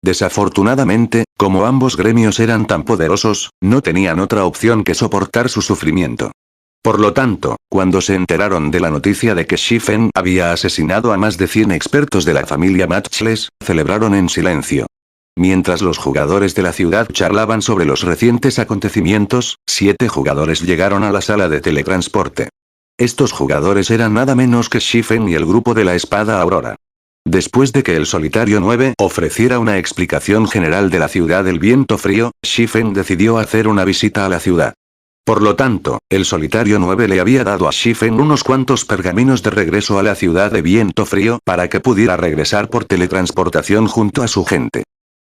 Desafortunadamente, como ambos gremios eran tan poderosos, no tenían otra opción que soportar su sufrimiento. Por lo tanto, cuando se enteraron de la noticia de que Shifen había asesinado a más de 100 expertos de la familia Matchless, celebraron en silencio. Mientras los jugadores de la ciudad charlaban sobre los recientes acontecimientos, 7 jugadores llegaron a la sala de teletransporte. Estos jugadores eran nada menos que Shifen y el grupo de la espada Aurora. Después de que el solitario 9 ofreciera una explicación general de la ciudad del viento frío, Shifen decidió hacer una visita a la ciudad. Por lo tanto, el solitario 9 le había dado a Shifen unos cuantos pergaminos de regreso a la ciudad de viento frío para que pudiera regresar por teletransportación junto a su gente.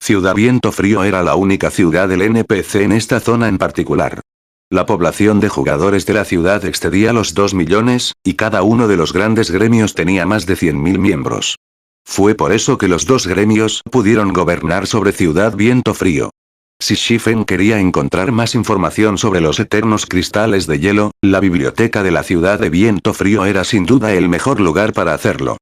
Ciudad Viento Frío era la única ciudad del NPC en esta zona en particular. La población de jugadores de la ciudad excedía los 2 millones, y cada uno de los grandes gremios tenía más de 100.000 miembros. Fue por eso que los dos gremios pudieron gobernar sobre Ciudad Viento Frío. Si Shifen quería encontrar más información sobre los eternos cristales de hielo, la biblioteca de la Ciudad de Viento Frío era sin duda el mejor lugar para hacerlo.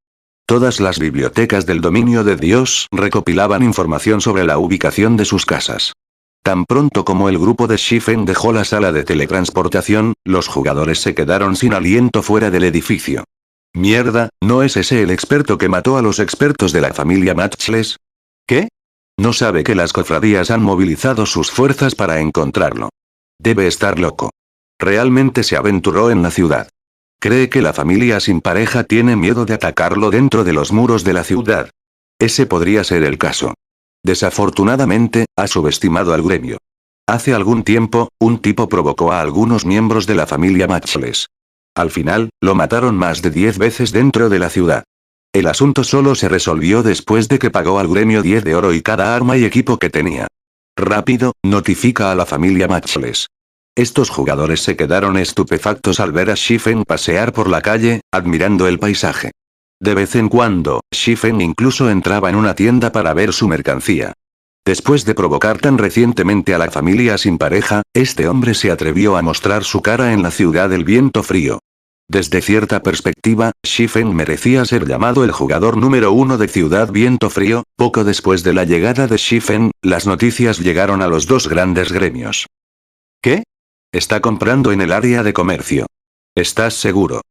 Todas las bibliotecas del dominio de Dios recopilaban información sobre la ubicación de sus casas. Tan pronto como el grupo de Shifen dejó la sala de teletransportación, los jugadores se quedaron sin aliento fuera del edificio. Mierda, ¿no es ese el experto que mató a los expertos de la familia Matchless? ¿Qué? No sabe que las cofradías han movilizado sus fuerzas para encontrarlo. Debe estar loco. Realmente se aventuró en la ciudad. ¿Cree que la familia sin pareja tiene miedo de atacarlo dentro de los muros de la ciudad? Ese podría ser el caso. Desafortunadamente, ha subestimado al gremio. Hace algún tiempo, un tipo provocó a algunos miembros de la familia Matchless. Al final, lo mataron más de 10 veces dentro de la ciudad. El asunto solo se resolvió después de que pagó al gremio 10 de oro y cada arma y equipo que tenía. Rápido, notifica a la familia Matchless. Estos jugadores se quedaron estupefactos al ver a Shifen pasear por la calle, admirando el paisaje. De vez en cuando, Shifen incluso entraba en una tienda para ver su mercancía. Después de provocar tan recientemente a la familia sin pareja, este hombre se atrevió a mostrar su cara en la Ciudad del Viento Frío. Desde cierta perspectiva, Shifen merecía ser llamado el jugador número 1 de Ciudad Viento Frío. Poco después de la llegada de Shifen, las noticias llegaron a los dos grandes gremios. ¿Qué? Está comprando en el área de comercio. ¿Estás seguro?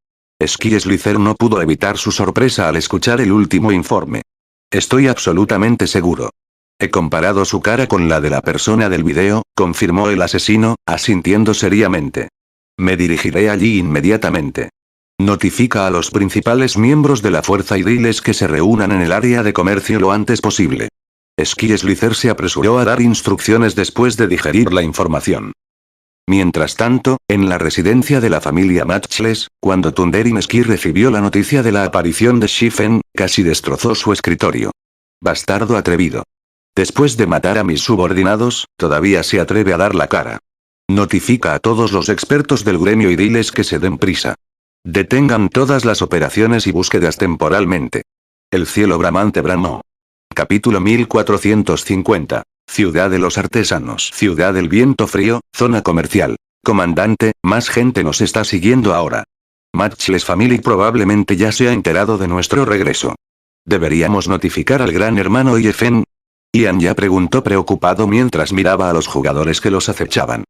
Ski Slither no pudo evitar su sorpresa al escuchar el último informe. Estoy absolutamente seguro. He comparado su cara con la de la persona del video, confirmó el asesino, asintiendo seriamente. Me dirigiré allí inmediatamente. Notifica a los principales miembros de la fuerza y diles que se reúnan en el área de comercio lo antes posible. Ski Slither se apresuró a dar instrucciones después de digerir la información. Mientras tanto, en la residencia de la familia Matchless, cuando Thundering Ski recibió la noticia de la aparición de Shifen, casi destrozó su escritorio. Bastardo atrevido. Después de matar a mis subordinados, todavía se atreve a dar la cara. Notifica a todos los expertos del gremio y diles que se den prisa. Detengan todas las operaciones y búsquedas temporalmente. El cielo bramante bramó. Capítulo 1450. Ciudad de los Artesanos. Ciudad del Viento Frío, zona comercial. Comandante, más gente nos está siguiendo ahora. Matchless Family probablemente ya se ha enterado de nuestro regreso. ¿Deberíamos notificar al gran hermano Yefen? Ian ya preguntó preocupado mientras miraba a los jugadores que los acechaban.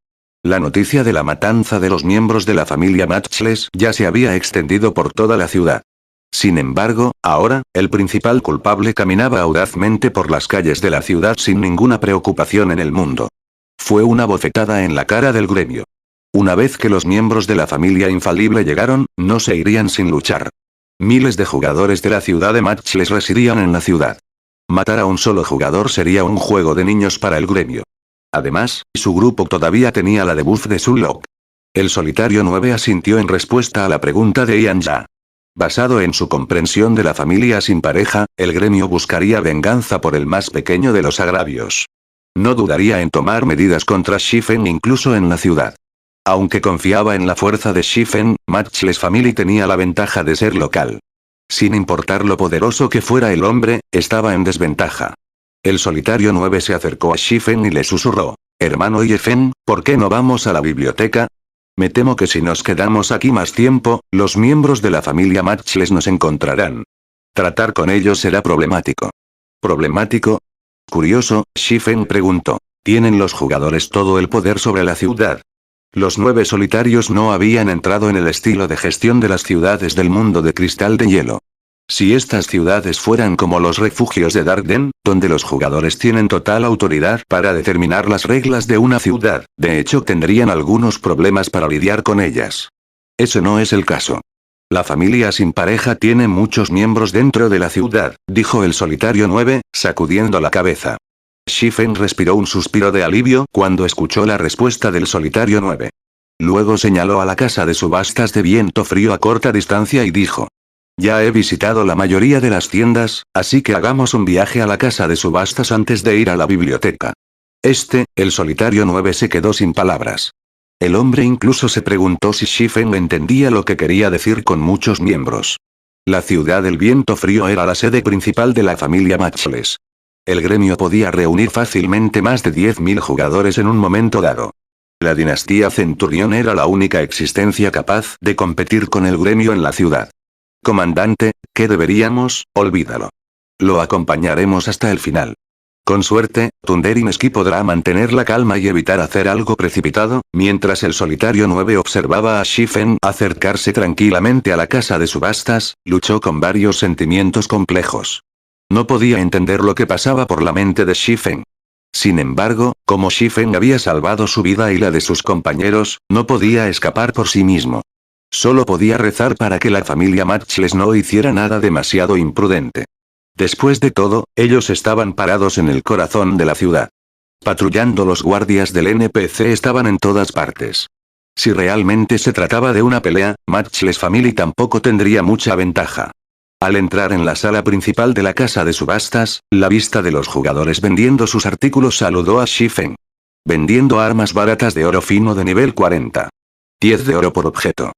La noticia de la matanza de los miembros de la familia Matchless ya se había extendido por toda la ciudad. Sin embargo, ahora, el principal culpable caminaba audazmente por las calles de la ciudad sin ninguna preocupación en el mundo. Fue una bofetada en la cara del gremio. Una vez que los miembros de la familia infalible llegaron, no se irían sin luchar. Miles de jugadores de la ciudad de Matchless residían en la ciudad. Matar a un solo jugador sería un juego de niños para el gremio. Además, su grupo todavía tenía la debuff de Zulok. El solitario 9 asintió en respuesta a la pregunta de Ian Ya. Basado en su comprensión de la familia sin pareja, el gremio buscaría venganza por el más pequeño de los agravios. No dudaría en tomar medidas contra Shifen incluso en la ciudad. Aunque confiaba en la fuerza de Shifen, Matchless Family tenía la ventaja de ser local. Sin importar lo poderoso que fuera el hombre, estaba en desventaja. El solitario 9 se acercó a Shifen y le susurró. Hermano Yefen, ¿por qué no vamos a la biblioteca? Me temo que si nos quedamos aquí más tiempo, los miembros de la familia Matchless nos encontrarán. Tratar con ellos será problemático. ¿Problemático? Curioso, Shifen preguntó. ¿Tienen los jugadores todo el poder sobre la ciudad? Los 9 solitarios no habían entrado en el estilo de gestión de las ciudades del mundo de cristal de hielo. Si estas ciudades fueran como los refugios de Darkden, donde los jugadores tienen total autoridad para determinar las reglas de una ciudad, de hecho tendrían algunos problemas para lidiar con ellas. Eso no es el caso. La familia sin pareja tiene muchos miembros dentro de la ciudad, dijo el solitario 9, sacudiendo la cabeza. Shifen respiró un suspiro de alivio cuando escuchó la respuesta del solitario 9. Luego señaló a la casa de subastas de Viento Frío a corta distancia y dijo. Ya he visitado la mayoría de las tiendas, así que hagamos un viaje a la casa de subastas antes de ir a la biblioteca. El solitario 9 se quedó sin palabras. El hombre incluso se preguntó si Shifen entendía lo que quería decir con muchos miembros. La ciudad del viento frío era la sede principal de la familia Matchless. El gremio podía reunir fácilmente más de 10.000 jugadores en un momento dado. La dinastía Centurión era la única existencia capaz de competir con el gremio en la ciudad. Comandante, ¿qué deberíamos? Olvídalo. Lo acompañaremos hasta el final. Con suerte, Thunderineski podrá mantener la calma y evitar hacer algo precipitado, mientras el solitario 9 observaba a Shifen acercarse tranquilamente a la casa de subastas, luchó con varios sentimientos complejos. No podía entender lo que pasaba por la mente de Shifen. Sin embargo, como Shifen había salvado su vida y la de sus compañeros, no podía escapar por sí mismo. Solo podía rezar para que la familia Matchless no hiciera nada demasiado imprudente. Después de todo, ellos estaban parados en el corazón de la ciudad. Patrullando, los guardias del NPC estaban en todas partes. Si realmente se trataba de una pelea, Matchless Family tampoco tendría mucha ventaja. Al entrar en la sala principal de la casa de subastas, la vista de los jugadores vendiendo sus artículos saludó a Shifen. Vendiendo armas baratas de oro fino de nivel 40. 10 de oro por objeto.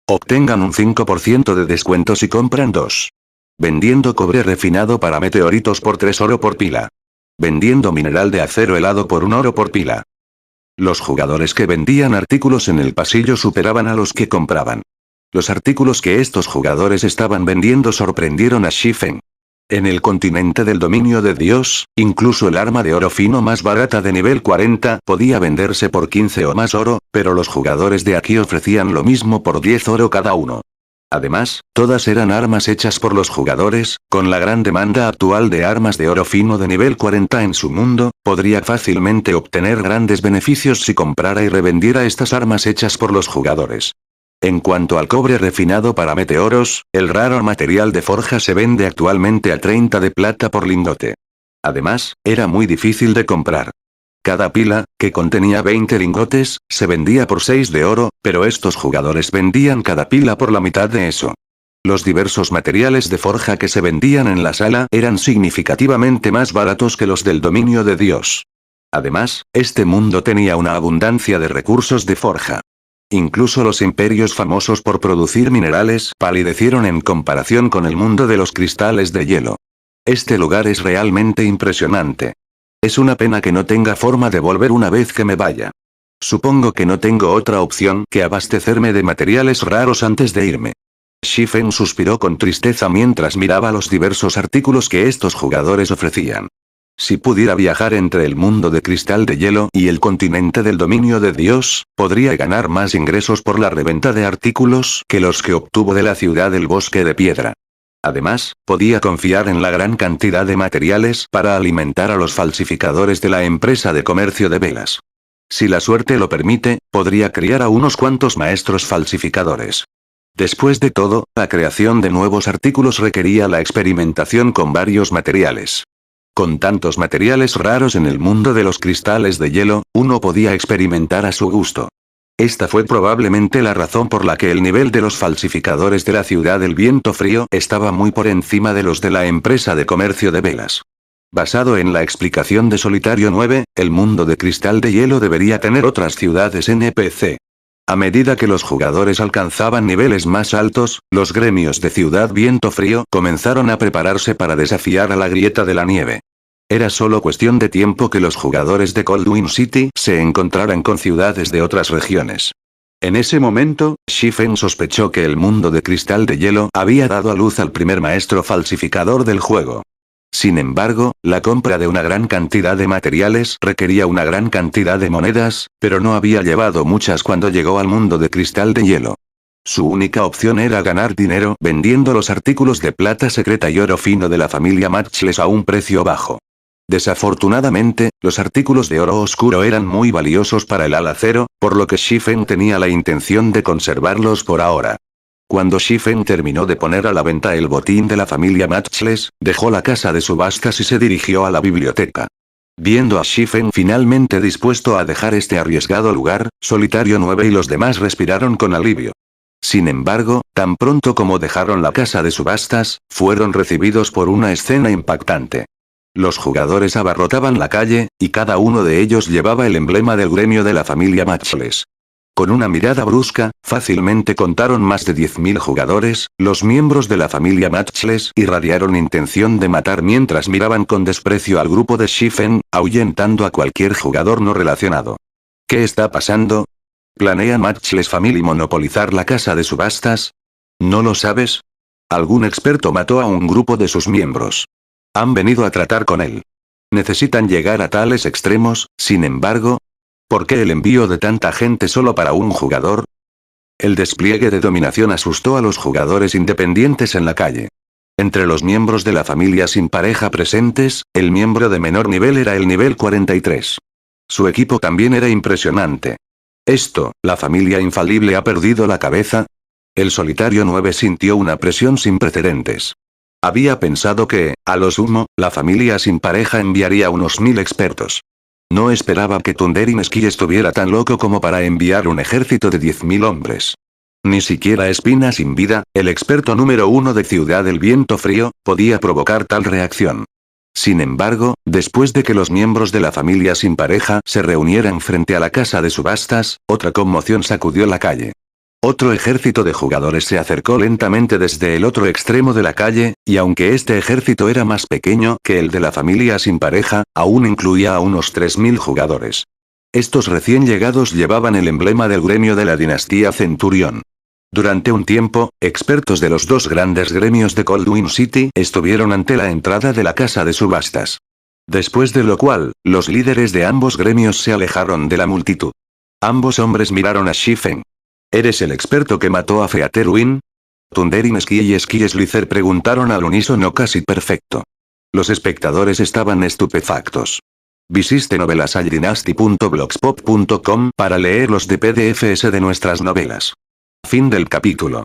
Obtengan un 5% de descuento si compran 2. Vendiendo cobre refinado para meteoritos por 3 oro por pila. Vendiendo mineral de acero helado por 1 oro por pila. Los jugadores que vendían artículos en el pasillo superaban a los que compraban. Los artículos que estos jugadores estaban vendiendo sorprendieron a Shifen. En el continente del dominio de Dios, incluso el arma de oro fino más barata de nivel 40 podía venderse por 15 o más oro, pero los jugadores de aquí ofrecían lo mismo por 10 oro cada uno. Además, todas eran armas hechas por los jugadores, con la gran demanda actual de armas de oro fino de nivel 40 en su mundo, podría fácilmente obtener grandes beneficios si comprara y revendiera estas armas hechas por los jugadores. En cuanto al cobre refinado para meteoros, el raro material de forja se vende actualmente a 30 de plata por lingote. Además, era muy difícil de comprar. Cada pila, que contenía 20 lingotes, se vendía por 6 de oro, pero estos jugadores vendían cada pila por la mitad de eso. Los diversos materiales de forja que se vendían en la sala eran significativamente más baratos que los del dominio de Dios. Además, este mundo tenía una abundancia de recursos de forja. Incluso los imperios famosos por producir minerales palidecieron en comparación con el mundo de los cristales de hielo. Este lugar es realmente impresionante. Es una pena que no tenga forma de volver una vez que me vaya. Supongo que no tengo otra opción que abastecerme de materiales raros antes de irme. Shifen suspiró con tristeza mientras miraba los diversos artículos que estos jugadores ofrecían. Si pudiera viajar entre el mundo de cristal de hielo y el continente del dominio de Dios, podría ganar más ingresos por la reventa de artículos que los que obtuvo de la ciudad del bosque de piedra. Además, podía confiar en la gran cantidad de materiales para alimentar a los falsificadores de la empresa de comercio de velas. Si la suerte lo permite, podría criar a unos cuantos maestros falsificadores. Después de todo, la creación de nuevos artículos requería la experimentación con varios materiales. Con tantos materiales raros en el mundo de los cristales de hielo, uno podía experimentar a su gusto. Esta fue probablemente la razón por la que el nivel de los falsificadores de la ciudad del viento frío estaba muy por encima de los de la empresa de comercio de velas. Basado en la explicación de Solitario 9, el mundo de cristal de hielo debería tener otras ciudades NPC. A medida que los jugadores alcanzaban niveles más altos, los gremios de Ciudad Viento Frío comenzaron a prepararse para desafiar a la Grieta de la Nieve. Era solo cuestión de tiempo que los jugadores de Coldwind City se encontraran con ciudades de otras regiones. En ese momento, Shifen sospechó que el mundo de cristal de hielo había dado a luz al primer maestro falsificador del juego. Sin embargo, la compra de una gran cantidad de materiales requería una gran cantidad de monedas, pero no había llevado muchas cuando llegó al mundo de cristal de hielo. Su única opción era ganar dinero vendiendo los artículos de plata secreta y oro fino de la familia Matchless a un precio bajo. Desafortunadamente, los artículos de oro oscuro eran muy valiosos para el alacero, por lo que Shifen tenía la intención de conservarlos por ahora. Cuando Shifen terminó de poner a la venta el botín de la familia Matchless, dejó la casa de subastas y se dirigió a la biblioteca. Viendo a Shifen finalmente dispuesto a dejar este arriesgado lugar, Solitario 9 y los demás respiraron con alivio. Sin embargo, tan pronto como dejaron la casa de subastas, fueron recibidos por una escena impactante. Los jugadores abarrotaban la calle, y cada uno de ellos llevaba el emblema del gremio de la familia Matchless. Con una mirada brusca, fácilmente contaron más de 10.000 jugadores, los miembros de la familia Matchless irradiaron intención de matar mientras miraban con desprecio al grupo de Shifen, ahuyentando a cualquier jugador no relacionado. ¿Qué está pasando? ¿Planea Matchless Family monopolizar la casa de subastas? ¿No lo sabes? Algún experto mató a un grupo de sus miembros. Han venido a tratar con él. ¿Necesitan llegar a tales extremos, sin embargo? ¿Por qué el envío de tanta gente solo para un jugador? El despliegue de dominación asustó a los jugadores independientes en la calle. Entre los miembros de la familia sin pareja presentes, el miembro de menor nivel era el nivel 43. Su equipo también era impresionante. ¿La familia infalible ha perdido la cabeza? El solitario 9 sintió una presión sin precedentes. Había pensado que, a lo sumo, la familia sin pareja enviaría unos 1000 expertos. No esperaba que Thunderineski estuviera tan loco como para enviar un ejército de 10.000 hombres. Ni siquiera Espina sin vida, el experto número 1 de Ciudad del Viento Frío, podía provocar tal reacción. Sin embargo, después de que los miembros de la familia sin pareja se reunieran frente a la casa de subastas, otra conmoción sacudió la calle. Otro ejército de jugadores se acercó lentamente desde el otro extremo de la calle, y aunque este ejército era más pequeño que el de la familia sin pareja, aún incluía a unos 3.000 jugadores. Estos recién llegados llevaban el emblema del gremio de la dinastía Centurión. Durante un tiempo, expertos de los dos grandes gremios de Coldwind City estuvieron ante la entrada de la casa de subastas. Después de lo cual, los líderes de ambos gremios se alejaron de la multitud. Ambos hombres miraron a Shifen. ¿Eres el experto que mató a Featerwin? Thunderineski y Skieslither preguntaron al unísono casi perfecto. Los espectadores estaban estupefactos. Visite novelasaydynasty.blogspot.com para leer los de PDFs de nuestras novelas. Fin del capítulo.